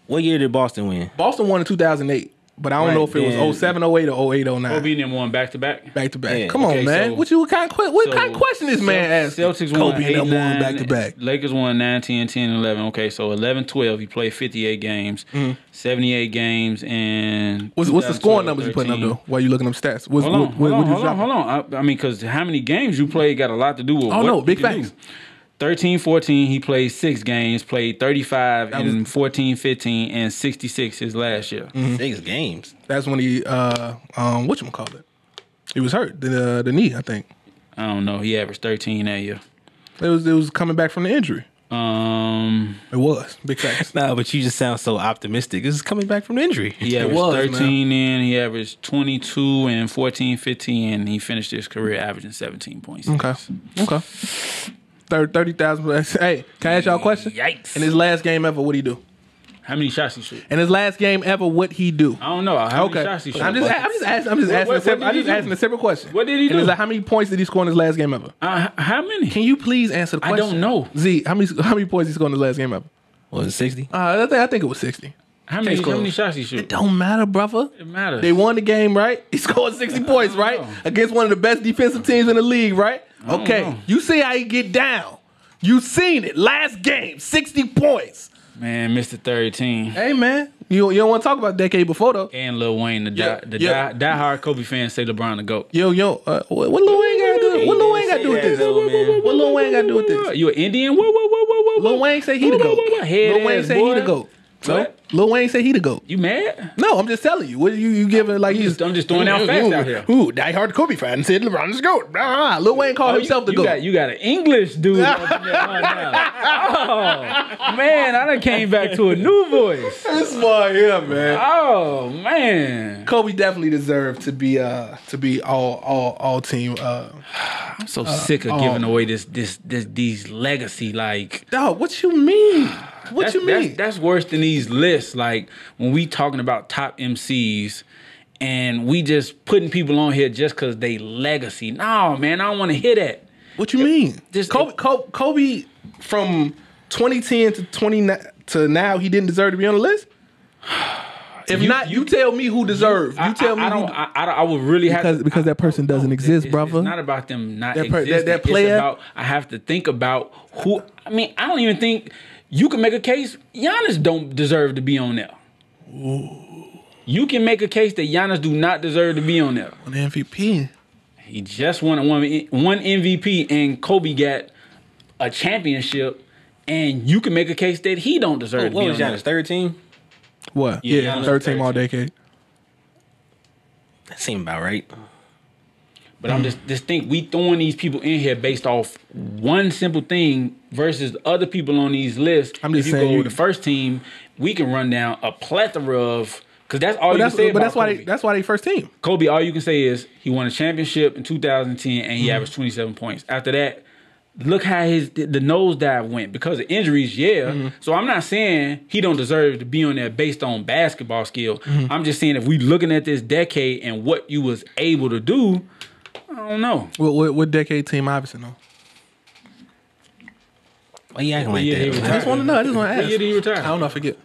What year did Boston win? Boston won in 2008, but I don't know if it was 07, 08, or 08, 09. Kobe and them won back to back. Back to back. Come on, man. What kind of question this man asked? Celtics Kobe won 8, and them 9, won back to back. Lakers won 9, 10, 10, 11. Okay, so 11-12. He played 58 games, 78 games, and what's the scoring numbers you putting up though? While you looking up stats? Hold on. I mean, because how many games you played got a lot to do with. Oh no, big facts. 13-14, he played 6 games, played 35 in 14-15, and 66 his last year. 6 games. That's when he whatchamacallit? He was hurt, the knee, I think. I don't know. He averaged 13 that year. It was coming back from the injury. It was. Big facts. Nah, but you just sound so optimistic. This is coming back from the injury. He averaged 13 in, he averaged 22 and 14-15, and he finished his career averaging 17 points. Okay. 30,000. Hey, can I ask y'all a question? Yikes. In his last game ever, what'd he do? How many shots he shoot? In his last game ever, what'd he do? I don't know. How many shots he shoot? I'm just asking a separate question. What did he do? And how many points did he score in his last game ever? How many? Can you please answer the question? I don't know. Z, how many points did he score in his last game ever? Was it 60? I think it was 60. How many shots he shoot? It don't matter, brother. It matters. They won the game, right? He scored 60 points, right? Against one of the best defensive teams in the league, right? Okay. You see how he get down. You seen it. Last game, 60 points. Man, Mr. 13. Hey, man. You don't want to talk about decade before though. And Lil Wayne, the diehard Kobe fans say LeBron the GOAT. What Lil Wayne got to do? What Lil Wayne got to do with this? What Lil Wayne got to do with this? You an Indian? Whoa. Lil Wayne say he the GOAT. Lil Wayne say he the GOAT. What? Lil Wayne say he the GOAT. You mad? No, I'm just telling you. What you giving like? I'm just throwing out facts out here. Diehard Kobe fan said LeBron is GOAT. Lil Wayne called himself the GOAT. You got an English dude. Oh man, I done came back to a new voice. This boy here, man. Oh man, Kobe definitely deserved to be all team. I'm so sick of giving away these legacy like. Dog, what you mean? What you mean? That's worse than these lists. Like when we talking about top MCs and we just putting people on here just because they legacy. No, man, I don't want to hear that. What you mean? Kobe from 2010 to now, he didn't deserve to be on the list? If not, you tell me who deserves. You tell me. I would really have because that person doesn't exist, brother. It's not about them not existing. That player. It's about, I have to think about who. I mean, I don't even think you can make a case Giannis don't deserve to be on there. Ooh. You can make a case that Giannis do not deserve to be on there. On the MVP. He just won one MVP, and Kobe got a championship, and you can make a case that he don't deserve to be on there. Giannis, third team? What? Yeah, third team all decade. That seemed about right. But I'm just think we throwing these people in here based off one simple thing versus other people on these lists. I'm just if you saying go with the first team, we can run down a plethora of because that's all you can say. But about Kobe. that's why they first team. Kobe, all you can say is he won a championship in 2010 and he averaged 27 points. After that, look how the nosedive went because of injuries. Yeah, so I'm not saying he don't deserve to be on there based on basketball skill. I'm just saying if we looking at this decade and what you was able to do. I don't know. What decade Team Iverson on? Why you acting like that? I just want to know. I just want to ask. What year did he retire? I don't know. I forget.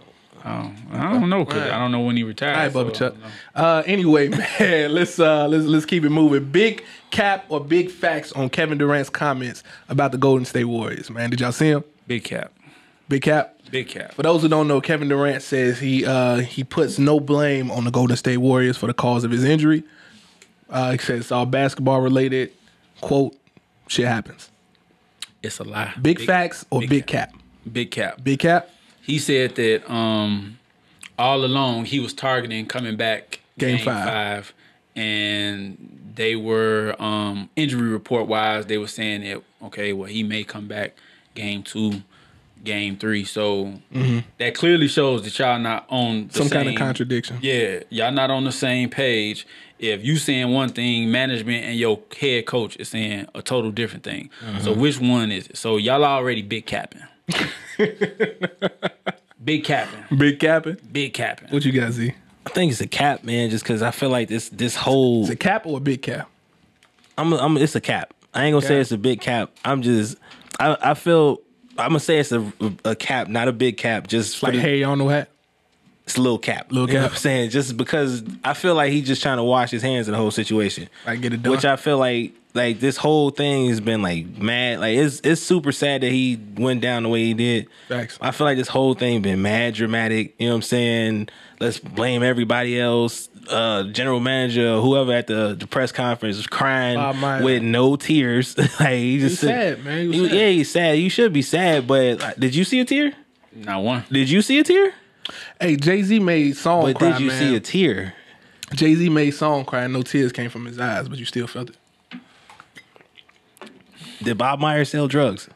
I don't know because I don't know when he retired. All right, Bubba Chuck. Anyway, man, let's keep it moving. Big cap or big facts on Kevin Durant's comments about the Golden State Warriors, man. Did y'all see him? Big cap. Big cap? Big cap. For those who don't know, Kevin Durant says he puts no blame on the Golden State Warriors for the cause of his injury. He says it's all basketball related. Quote, shit happens. It's a lie. Big facts or big cap? Big cap. Big cap? He said that all along he was targeting coming back game five. And they were, injury report wise, they were saying that, okay, well, he may come back game 2, game 3. So that clearly shows that y'all not on the same kind of contradiction. Yeah, y'all not on the same page. If you saying one thing, management and your head coach is saying a total different thing. So which one is it? So y'all already big capping. Big capping. Big capping? Big capping. What you guys see? I think it's a cap, man, just because I feel like this whole... Is it a cap or a big cap? It's a cap. I ain't going to say it's a big cap. I feel... I'm going to say it's a cap, not a big cap. Just like, hey, y'all know hat? It's a little cap. You know what I'm saying? Just because I feel like he's just trying to wash his hands of the whole situation. Like, get it done. Which I feel like this whole thing has been like mad. Like it's super sad that he went down the way he did. Facts. I feel like this whole thing been mad dramatic. You know what I'm saying? Let's blame everybody else. General manager, whoever at the press conference was crying with no tears. Like he's sad, man. Yeah, he's sad. You should be sad, but did you see a tear? Not one. Did you see a tear? Hey, Jay-Z made song but cry, did you see a tear? Jay-Z made song cry and no tears came from his eyes, but you still felt it. Did Bob Myers sell drugs?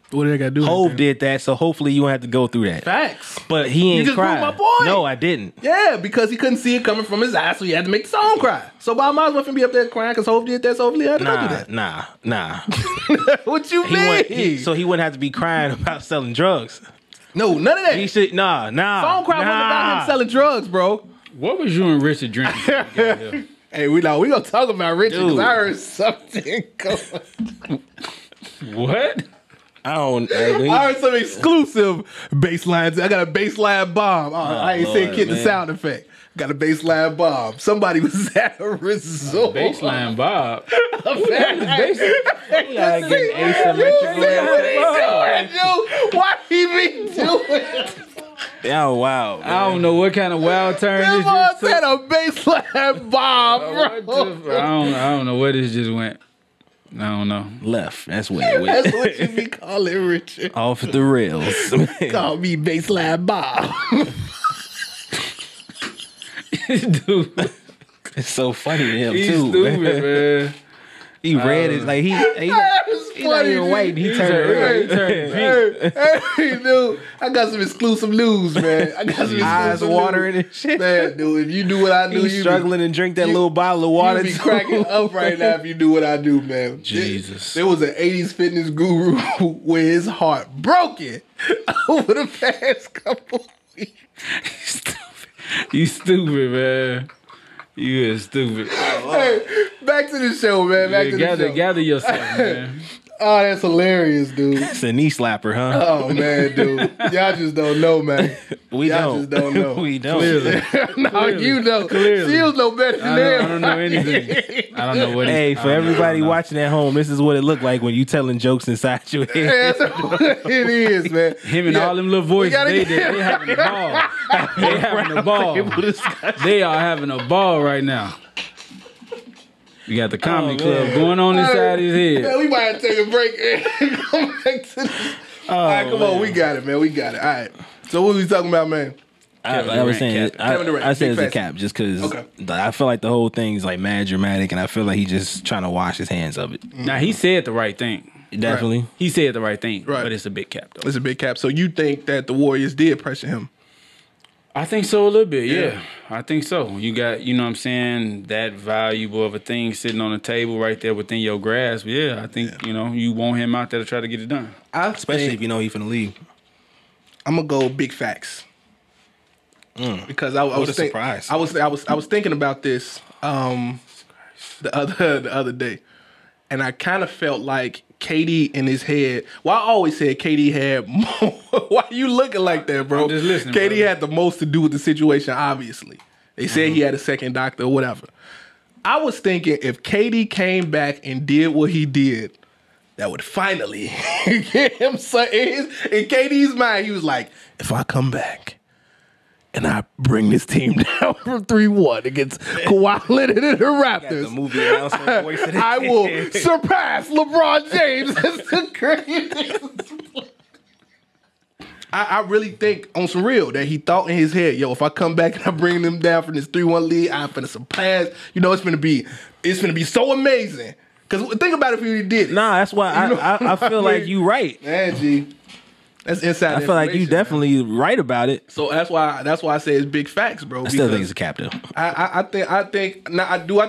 What did I got to do? Hove did that, so hopefully you won't have to go through that. Facts. But he ain't cried. You just proved my point. No, I didn't. Yeah, because he couldn't see it coming from his eyes, so he had to make the song cry. So Bob Myers went from be up there crying because Hove did that, so hopefully he had to go do that. Nah. What you mean? So he wouldn't have to be crying about selling drugs. No, none of that. He should, nah. Song cry wasn't about him selling drugs, bro. What was you and Richard drinking? Hey, we gonna talk about Richard because I heard something going. What? I heard some exclusive bass lines. I got a bass line bomb. I ain't saying kid the sound effect. Got a bass line bomb. Somebody was at a resort. Bass line Bob. What he doing? Why he be doing? Oh wow! I don't know what kind of wild turn That this boy just said took. a baseline bomb, bro. I don't know where this just went. I don't know. Left. That's where it That's went. what you be calling Richard. Off the rails. Call me baseline bomb. Dude, It's so funny to him he's too. stupid, man. man. He read it like he That's not funny, even waiting. He He turned turned- red. Hey, dude, I got some exclusive news, man. I got some exclusive Eyes news. watering and shit. Man, dude, if you knew what I knew, He's you struggling and drink that you- little bottle of water. You'd be too. cracking up right now if you knew what I do, man. Jesus. There was an 80s fitness guru with his heart broken over the past couple weeks. You stupid, man. You is stupid. Hey, back to the show, man. Back to the show. Gather yourself, man. Oh, that's hilarious, dude. It's a knee slapper, huh? Oh, man, dude. Y'all just don't know, man. We Y'all don't. just don't know. We don't. Clearly. No, Clearly. you know. Clearly. Seals know better than I them. don't know anything. I don't know what. Hey, for everybody watching. watching at home, this is what it looked like when you telling jokes inside your head. Yeah, that's what it is, man. Him and Yeah. all them little voices, gotta they get- having a ball. They having a ball. They are having a ball right now. You got the comedy club going on inside his head. Man, we might have to take a break and come back to this. All right, come on. We got it, man. We got it. All right. So what we talking about, man? I was Durant saying, cap. Kevin Durant, I said big it's a facts. cap just because Okay. I feel like the whole thing's like mad dramatic, and I feel like he's just trying to wash his hands of it. Now he said the right thing. Definitely. He said the right thing, Right. but it's a big cap though. It's a big cap. So you think that the Warriors did pressure him? I think so a little bit, yeah. Yeah. I think so. You got, you know what I'm saying, that valuable of a thing sitting on the table right there within your grasp. Yeah, I think, you know, you want him out there to try to get it done. Especially if you know he's finna leave. I'm gonna go big facts. Because I was a surprise. I was thinking about this the other day, and I kind of felt like KD in his head. Well, I always said KD had more. Why you looking like that, bro? I'm just listening, KD brother. had the most to do with the situation. Obviously, they said he had a second doctor or whatever. I was thinking if KD came back and did what he did, that would finally get him something. In KD's mind, he was like, if I come back and I bring this team down from 3-1 against Kawhi Leonard and the Raptors, The movie announcer voice of the I will team. surpass LeBron James as the greatest. I really think on some real that he thought in his head, yo, if I come back and I bring them down from this 3-1 lead, I'm finna surpass. You know, it's gonna be so amazing. Cause think about it if he did it. Nah, that's why You know I what feel I like mean? you right. Man, G. That's inside. I feel like you information, man. definitely right about it. So that's why I say it's big facts, bro. I still think because it's a cap though. I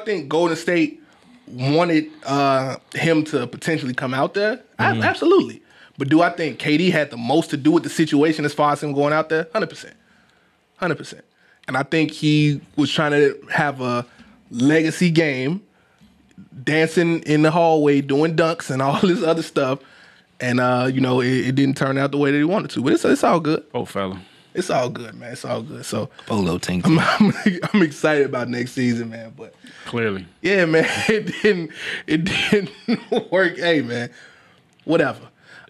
think Golden State wanted him to potentially come out there. Absolutely. But do I think KD had the most to do with the situation as far as him going out there? 100%. 100%. And I think he was trying to have a legacy game, dancing in the hallway, doing dunks and all this other stuff. And, you know, it didn't turn out the way that he wanted to. But it's all good. Oh, fella. It's all good, man. It's all good. So Polo tank. I'm excited about next season, man. But Clearly. yeah, man, it didn't work. Hey, man, whatever.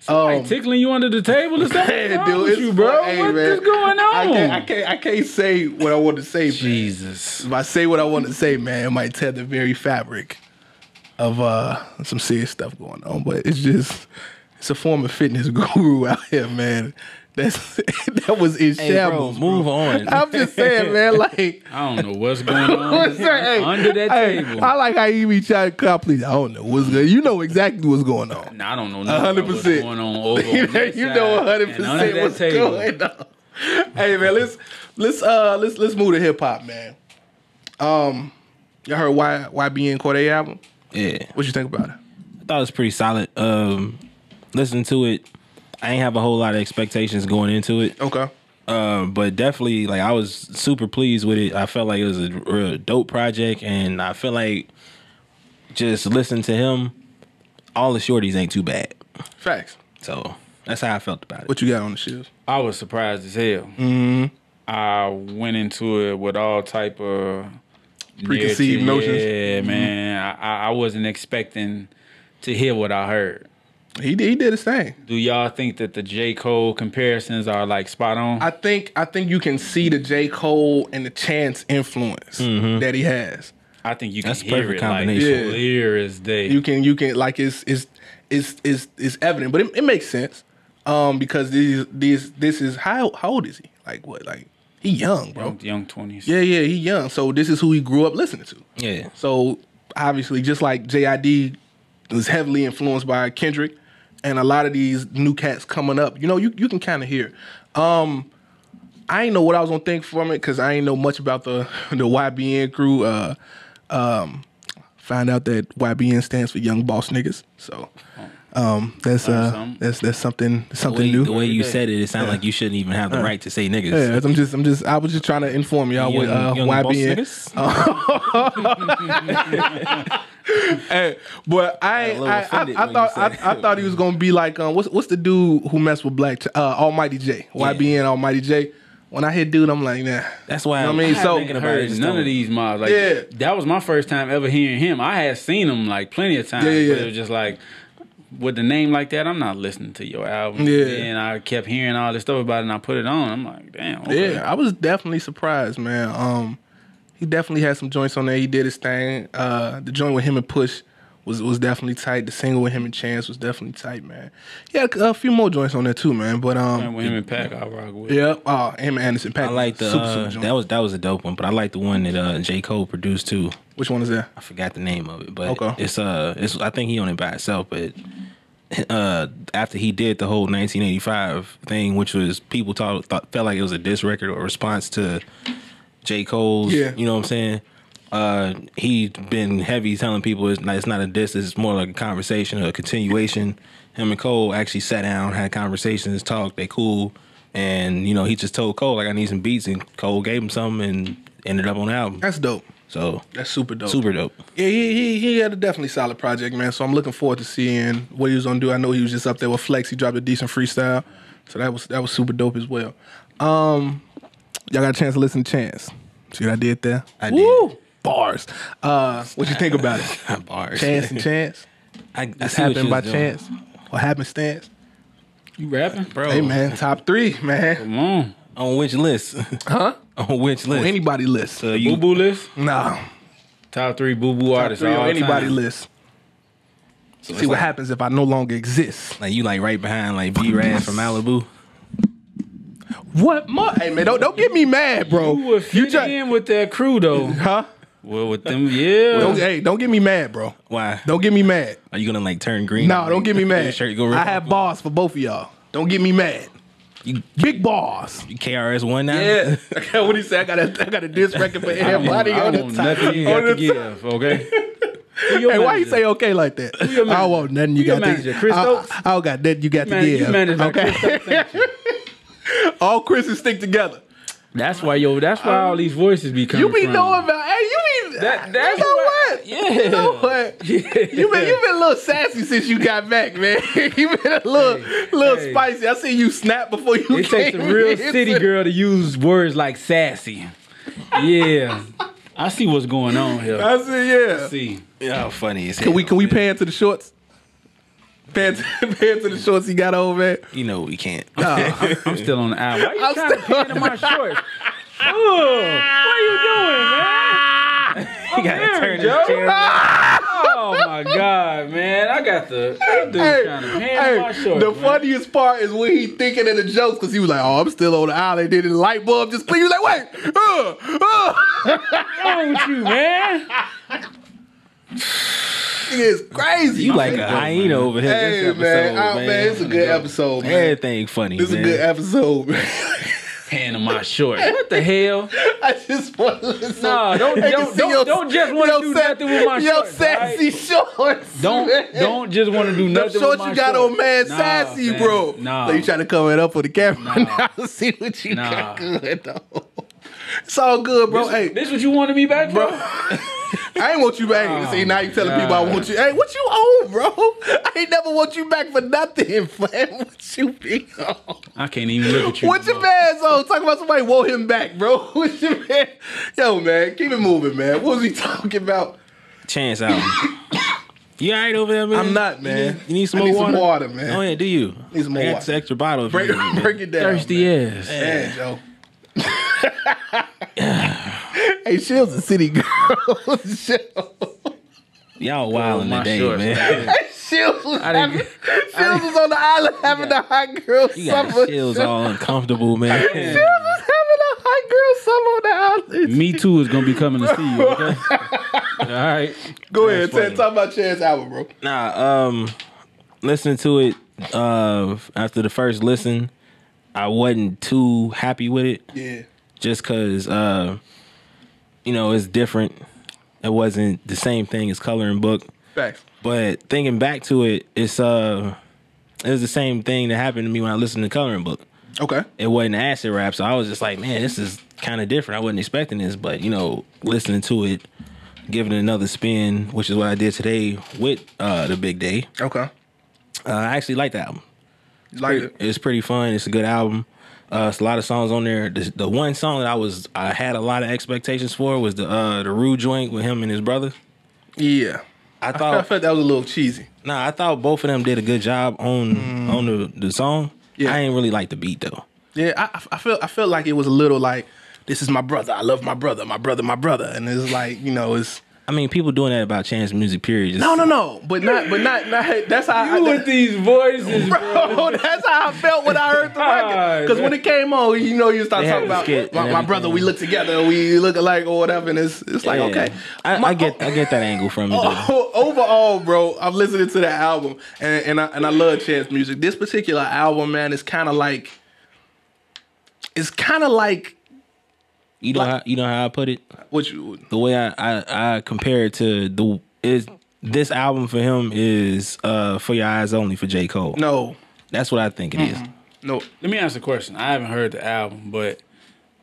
Like tickling you under the table or something? Man, What's wrong dude, with you, bro? hey, What man, is going on? I can't say what I want to say, man. Jesus. If I say what I want to say, man, it might tear the very fabric of some serious stuff going on. But it's a form of fitness guru out here, man. That was in Hey, bro, shambles. move on. I'm just saying, man, like. I don't know what's going on Hey, under that hey, table. I like how you be trying to complete. I don't know what's good. You know exactly what's going on. Nah, I don't know nothing about what's 100%. going on over on that You know side 100% and under that what's table. going on. Hey man, let's move to hip hop, man. Y'all heard YBN Cordae album? Yeah. What you think about it? I thought it was pretty solid. Listening to it, I ain't have a whole lot of expectations going into it. Okay. But definitely, like, I was super pleased with it. I felt like it was a real dope project, and I feel like just listening to him, all the shorties ain't too bad. Facts. So that's how I felt about it. What you got on the shoes? I was surprised as hell. Mm-hmm. I went into it with all type of Preconceived narrative. notions. Yeah, man. I wasn't expecting to hear what I heard. He did his thing. Do y'all think that the J. Cole comparisons are like spot on? I think you can see the J. Cole and the Chance influence that he has. I think you can That's hear perfect it combination. like clear as day. You can like it's evident, but it makes sense. Because this is how old is he? Like what? Like he young, bro. Young 20s. Yeah, he young. So this is who he grew up listening to. Yeah. So obviously, just like JID was heavily influenced by Kendrick, and a lot of these new cats coming up, you can kind of hear. I ain't know what I was gonna think from it because I ain't know much about the YBN crew. Found out that YBN stands for Young Boss Niggas. So that's something new. The way you said it, it sounded like you shouldn't even have the right to say niggas. Yeah, I was just trying to inform y'all what YBN. Hey, but I thought he was gonna be like what's the dude who messed with Black Almighty J, YBN Almighty J. When I hit dude, I'm like, nah. That's why I mean, so I heard none of these mobs. Like, that was my first time ever hearing him. I had seen him like plenty of times, but it was just like with the name like that, I'm not listening to your album. Yeah, and I kept hearing all this stuff about it, and I put it on. I'm like, damn. Okay. Yeah, I was definitely surprised, man. He definitely had some joints on there. He did his thing. The joint with him and Push was definitely tight. The single with him and Chance was definitely tight, man. He had a few more joints on there too, man. But with him and Pac, I rock with. Yeah, him and Anderson .Paak. I like the that was a dope one, but I like the one that J. Cole produced too. Which one is that? I forgot the name of it, but it's I think he owned it by itself, but after he did the whole 1985 thing, which was people felt like it was a diss record or a response to J. Cole's, you know what I'm saying? He's been heavy telling people it's not a diss, it's more like a conversation, a continuation. Him and Cole actually sat down, had conversations, talked, they cool, and he just told Cole like I need some beats, and Cole gave him some and ended up on the album. That's dope. So that's super dope. Super dope. Yeah, he had a definitely solid project, man. So I'm looking forward to seeing what he was gonna do. I know he was just up there with Flex. He dropped a decent freestyle, so that was super dope as well. Y'all got a chance to listen to Chance. See what I did there? I did. Bars. What you think about it? Bars. Chance and Chance. This happened by chance. What happenstance? You rapping, bro? Hey man, top 3, man. Come on. On which list? Huh? On which list? On anybody list. Boo Boo list? Nah. Top 3 Boo Boo artists. Top 3 all on anybody time. list. So see what happens if I no longer exist. Like you right behind like B-Rad from Malibu. What? Hey man, don't get me mad, bro. You would fit in with that crew though. Huh? Well, with them, yeah. Don't get me mad, bro. Why? Don't get me mad. Are you gonna like turn green? No, don't get me mad. Shirt go I have bars for both of y'all. Don't get me mad. Big bars. You KRS-One now? Yeah. What he say? I got a diss record for everybody on the top. Nothing you got to give, okay? Hey, why you say okay like that? I don't want nothing you got to give. Chris Stokes? I don't got nothing you got to give. You manage okay. Chris Stokes, all Chris's stick together. That's why all these voices be coming from. You be from. knowing about, hey, you be, that's you know what? Yeah. You know what? Yeah. You been a little sassy since you got back, man. You been a little spicy. I see you snap before you It takes a real city girl to use words like sassy. Yeah. I see what's going on here. I see, yeah. I see. Yeah, how funny is Can we pan to the shorts? Pan to the shorts he got over, man. You know we can't. I'm still on the album. Why you trying to pan to my shorts? What are you doing, man? You gotta turn this chair around. Oh my God, man! I got the dude trying to pan to my shorts. The funniest part is when he thinking of the jokes because he was like, "Oh, I'm still on the island." Then the light bulb just clicked. He was like, "Wait, what's wrong with you, man?" It's crazy. You like a hyena over here. Hey, this episode, man, it's a good episode, man. Everything funny. It's a good episode, man. Hand of my shorts. What the hell? I just want to listen. No, don't just want to do nothing with my shorts. Yo, sassy shorts. Don't just want to do nothing with my shorts. Shorts you got on, man, sassy, man. bro. Nah. So you trying to cover it up for the camera? Now see what you got good though. It's all good, bro. This what you wanted me back, bro? I ain't want you back. See, now you telling people I want you. Hey, what you on, bro? I ain't never want you back for nothing, man. What you be on? I can't even look at you. What your man's on? Talking about somebody want him back, bro. What your man? Yo, man, keep it moving, man. What was he talking about? Chance album. You all right over there, man? I'm not, man. You need some I more need water? some water, man. Oh yeah, do you? Need some more I got water. this extra bottle. If Break, you need it. break it down. Thirsty man. ass. Yeah, Joe. Hey, Shell's a city girl. Shell. Y'all wilding my today, shorts, man. Shills was, I didn't Shills was on the island having the hot girl You got summer. chills all uncomfortable, man. Shills was having a hot girl summer on the island. Me Too is gonna be coming to see you. Okay. All right. Go ahead, funny. talk about Chance album, bro. Nah, listening to it after the first listen, I wasn't too happy with it. Yeah. Just cause you know, it's different. It wasn't the same thing as Coloring Book. Facts. But thinking back to it, it was the same thing that happened to me when I listened to Coloring Book. Okay. It wasn't acid rap, so I was just like, man, this is kind of different. I wasn't expecting this, but you know, listening to it, giving it another spin, which is what I did today with The Big Day. Okay. I actually like the album. You like it? It's pretty fun. It's a good album. It's a lot of songs on there. The one song that I had a lot of expectations for was the Rue joint with him and his brother. Yeah. I felt that was a little cheesy. Nah, I thought both of them did a good job on the song. Yeah. I ain't really like the beat though. Yeah, I felt like it was a little like, this is my brother. I love my brother, my brother, my brother. And it's like, you know, it's I mean, people doing that about Chance music, period. Just, no. But not that's how You with these voices, bro. bro, that's how I felt when I heard the record. Because when it came on, you know, you start They talking had a about skit and my brother. everything. We look together, we look alike or whatever, and it's like Yeah. okay. I get that angle from it. Though. Overall, bro, I'm listening to that album and I love Chance music. This particular album, man, is kind of like You know how I put it. what you The way I compare it to this album for him is For Your Eyes Only for J. Cole. no. That's what I think it is. No. Let me ask a question. I haven't heard the album, but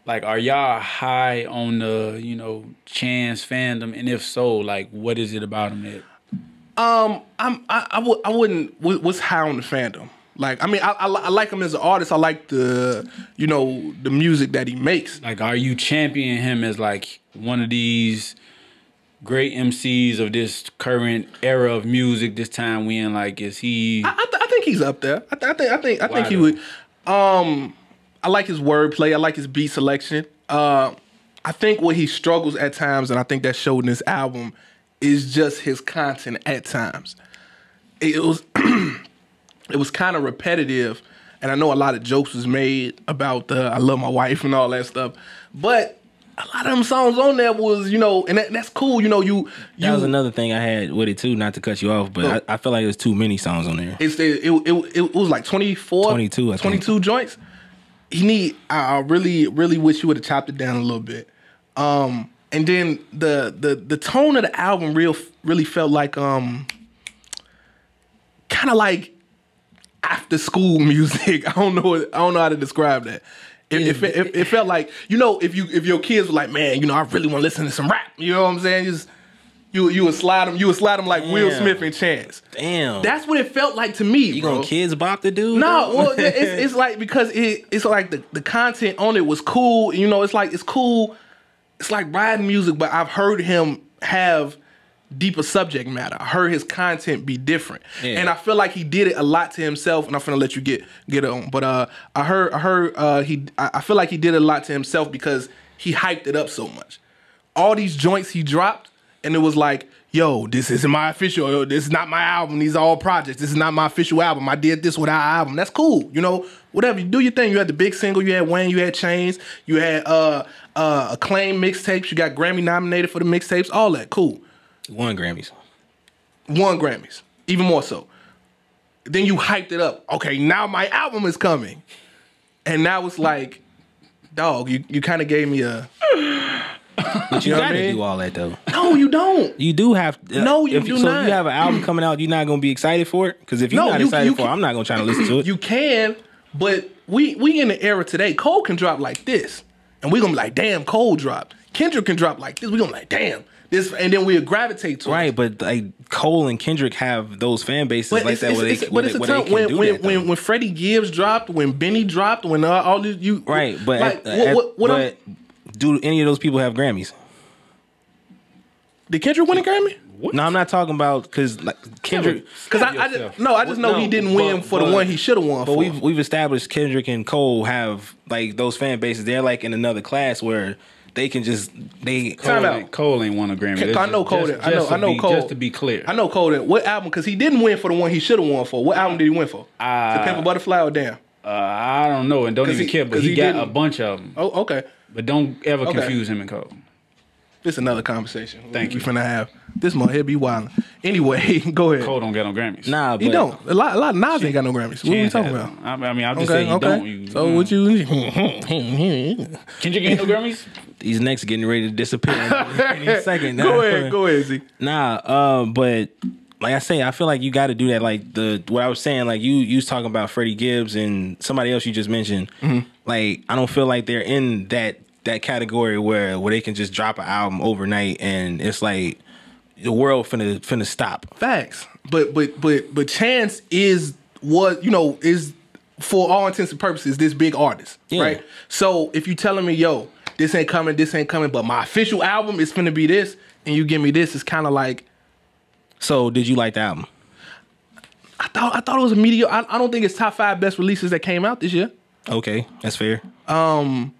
like, are y'all high on the, you know, Chance fandom? And if so, like, what is it about him that? I wouldn't. What's high on the fandom? Like, I mean, I like him as an artist. I like the music that he makes. Like, are you championing him as like one of these great MCs of this current era of music? This time we in, like, is he? I think he's up there. I think Why he would. I like his wordplay. I like his beat selection. I think what he struggles at times, and I think that showed in this album, is just his content at times. It was it was kind of repetitive, and I know a lot of jokes was made about the I love my wife and all that stuff, but a lot of them songs on there was, you know, and that's cool, you know, That was another thing I had with it too, not to cut you off, but I feel like there's too many songs on there. It was like 24, 22, I think. 22 joints. I really wish you would have chopped it down a little bit. And then the tone of the album really felt like kind of like after school music. I don't know how to describe that. It felt like, you know, if your kids were like, man, you know, I really want to listen to some rap. You know what I'm saying? You would slide them like Will Smith and Chance. Damn. That's what it felt like to me. You bro. gonna kids bop the dude? No, well, it's like, because it's like the content on it was cool. You know, it's cool. It's like riding music, but I've heard him have deeper subject matter. I heard his content be different, and I feel like he did it a lot to himself. And I'm finna let you get it on, but I feel like he did it a lot to himself because he hyped it up so much. All these joints he dropped, and it was like, yo, this isn't my official. Yo, this is not my album. These are all projects. This is not my official album. I did this without an album. That's cool. You know, whatever. You do your thing. You had the big single. You had Wayne. You had Chains. You had Acclaim mixtapes. You got Grammy nominated for the mixtapes. All that. Cool. Won Grammys. Even more so. Then you hyped it up. Okay, now my album is coming. And now it's like, dog, you kind of gave me a... But you know what gotta I mean? do all that though. No, you don't. You do have. No, you do so not. If you have an album coming out, you're not gonna be excited for it. Because if you're not excited for it, I'm not gonna try to listen to it. You can, but we in the era today. Cole can drop like this, and we gonna be like, damn, Cole dropped. Kendrick can drop like this. We gonna be like, damn, this, and then we'll gravitate to Right, it. but like Cole and Kendrick have those fan bases But like that where they can do that. Though. When Freddie Gibbs dropped, when Benny dropped, when all these you Right, but like, but do any of those people have Grammys? did Kendrick win a Grammy? What? No, I'm not talking about because like Kendrick. Because I just know he didn't win for the one he should have won but for. we've established Kendrick and Cole have like those fan bases. They're like in another class where they can just Cole ain't won a Grammy. I know Cole. I know Cole. Just to be clear, I know Cole. What album? Because he didn't win for the one he should have won for. What album did he win for? To Pimp a Butterfly or Damn? I don't know and don't even care. But he got a bunch of them. Oh, okay. But don't ever confuse him and Cole. It's another conversation. Thank you. We finna have this month. He'll be wilding. Anyway, go ahead. Cole don't get no Grammys. Nah, but He don't. A lot of Nas ain't got no Grammys. What are we talking about? I mean, I'm just saying you don't. So what you? Kendrick ain't no Grammys. these necks getting ready to disappear any second. Go ahead, Z. But like I say, I feel like you got to do that. Like what I was saying, like you was talking about Freddie Gibbs and somebody else you just mentioned. Mm-hmm. Like I don't feel like they're in that category where they can just drop an album overnight and it's like the world finna stop. Facts. But Chance is for all intents and purposes this big artist, right? So if you telling me, yo, this ain't coming, but my official album is finna be this, and you give me this, it's kind of like. So did you like the album? I thought it was a mediocre. I don't think it's top 5 best releases that came out this year. Okay, that's fair. I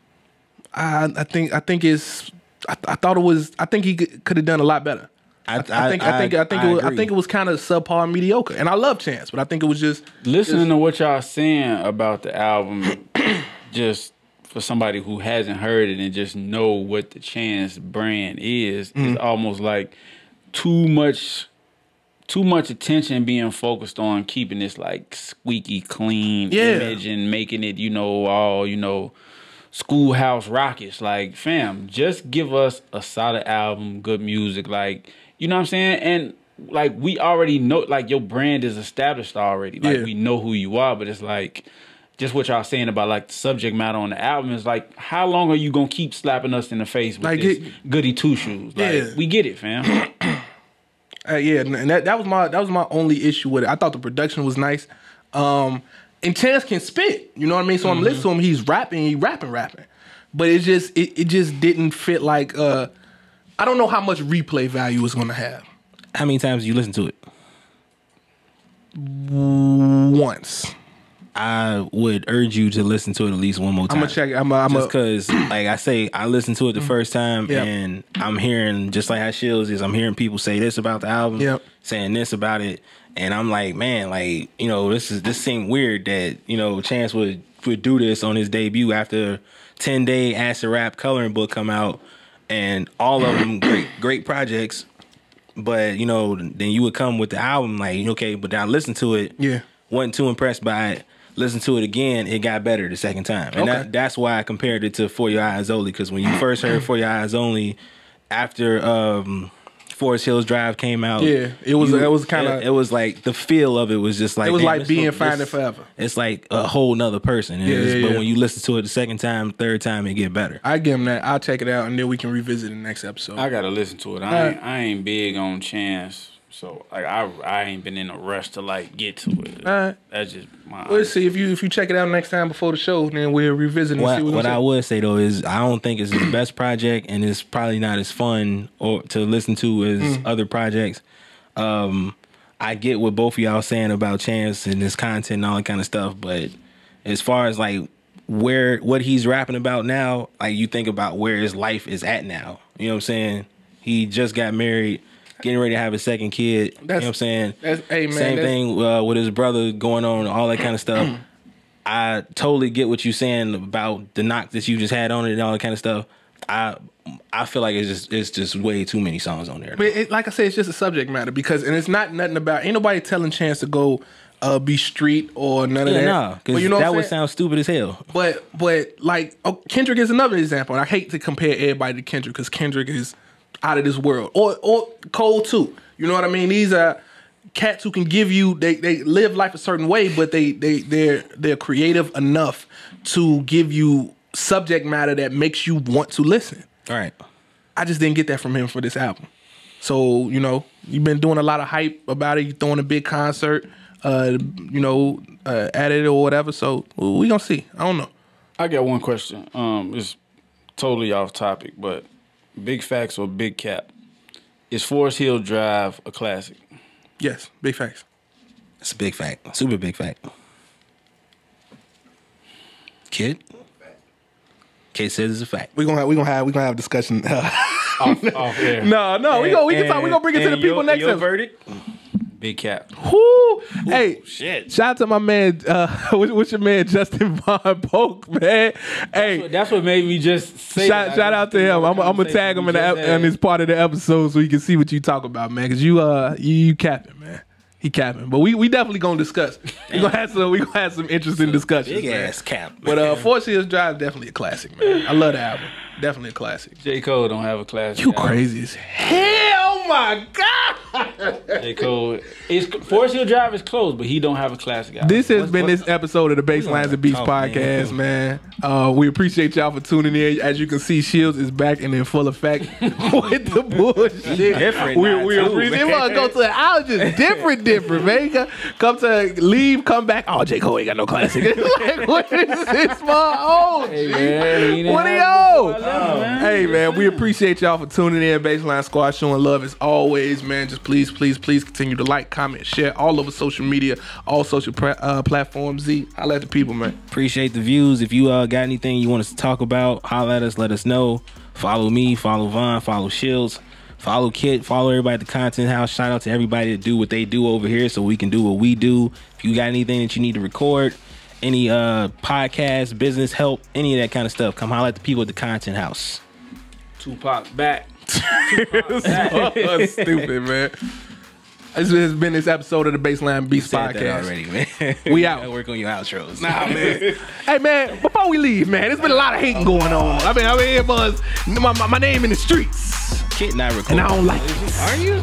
think it's. I thought it was. I think he could have done a lot better. I think it was kind of subpar and mediocre. And I love Chance, but I think it was just listening to what y'all saying about the album. Just for somebody who hasn't heard it and just know what the Chance brand is almost like too much attention being focused on keeping this like squeaky clean image and making it all Schoolhouse Rockish. Like, fam, just give us a solid album, good music, like, you know what I'm saying? And like we already know, like your brand is established already. Like we know who you are, but it's like just what y'all saying about like the subject matter on the album is like, how long are you gonna keep slapping us in the face with like this goody two shoes? Like we get it, fam. And that was my only issue with it. I thought the production was nice. And Chance can spit, you know what I mean? So I'm listening to him, he's rapping. But it just didn't fit like I don't know how much replay value it's gonna have. How many times did you listen to it? Once. I would urge you to listen to it at least one more time. I'm gonna check it. Just because, like I say, I listened to it the first time, and I'm hearing, just like how Shields is, I'm hearing people say this about the album, saying this about it, and I'm like, man, like, this seemed weird that, Chance would do this on his debut after 10-day Acid Rap coloring book come out, and all of them great projects, but, then you would come with the album, like, okay, but then I listened to it, wasn't too impressed by it. Listen to it again, it got better the second time. And that's why I compared it to For Your Eyes Only, because when you first heard For Your Eyes Only, after Forest Hills Drive came out, it was like the feel of it was just like, it was like being Finding Forever. It's like a whole nother person. But when you listen to it the second time, third time, it get better. I give him that. I'll check it out, and then we can revisit the next episode. I gotta listen to it. I ain't big on Chance. So like I ain't been in a rush to like get to it. That's just my. Let's see if you check it out next time before the show, then we'll revisit and see what I would say though is I don't think it's his best project, and it's probably not as fun or to listen to as other projects. I get what both of y'all saying about Chance and his content and all that kind of stuff, but as far as like what he's rapping about now, like you think about where his life is at now. You know what I'm saying? He just got married. Getting ready to have a second kid. You know what I'm saying? Same thing with his brother going on, all that kind of stuff. I totally get what you're saying about the knock that you just had on it and all that kind of stuff. I feel like it's just way too many songs on there. But like I said, it's just a subject matter and it's not nothing about, ain't nobody telling Chance to go be street or none of that. No, because that would sound stupid as hell. But like Kendrick is another example. And I hate to compare everybody to Kendrick because Kendrick is out of this world, or Cole too. You know what I mean? These are cats who can give you. They live life a certain way, but they're creative enough to give you subject matter that makes you want to listen. All right. I just didn't get that from him for this album. So you've been doing a lot of hype about it. You throwing a big concert, at it or whatever. So we gonna see. I don't know. I got one question. It's totally off topic, but. Big facts or big cap? Is Forest Hill Drive a classic? Yes, big facts. It's a big fact. Super big fact. Kid? Kid says it's a fact. We gonna have a discussion. Off air. No, we can talk. We gonna bring it to the people next time. Verdict? Big cap. Whoo! Hey, shit. Shout out to my man. What's your man, Justin Von Polk, man? Hey, That's what made me just say. shout out to him. I'm gonna tag him in this part of the episode so he can see what you talk about, man. Cause you capping, man. He capping, but we definitely gonna discuss. We gonna have some interesting discussions. Big man. ass cap. But Forest Hills Drive definitely a classic, man. I love the album. Definitely a classic. J. Cole don't have a classic. You crazy as hell! Oh my god! J. Cole. Forest Hill Drive is closed, but he don't have a classic album. This has been this episode of the Baselines and Beats podcast, man. We appreciate y'all for tuning in. As you can see, Shields is back and in full effect with the bullshit. Different We appreciate it. Wanna go to the allergist. Different, man. Come back. Oh, J. Cole ain't got no classic. Like, what is this, man? Man, What are y'all? Hey, man, we appreciate y'all for tuning in. Baseline Squad showing love as always, man. Just please continue to like, comment, share all over social media, all social platforms. Z, holla at the people, man. Appreciate the views. If you got anything you want us to talk about, holla at us, let us know. Follow me, follow Von, follow Shields, follow Kit, follow everybody at the Content House. Shout out to everybody that do what they do over here so we can do what we do. If you got anything that you need to record, any podcast, business help, any of that kind of stuff, come holler at the people at the Content House. Tupac back. Stupid, man. This has been this episode of the Baseline Beats podcast. Already, man. We out. Work on your outros. Nah, man. Hey, man, before we leave, man, there's been a lot of hating going on. I mean, it was my name in the streets. Kid not recording. And I don't like it. Are you?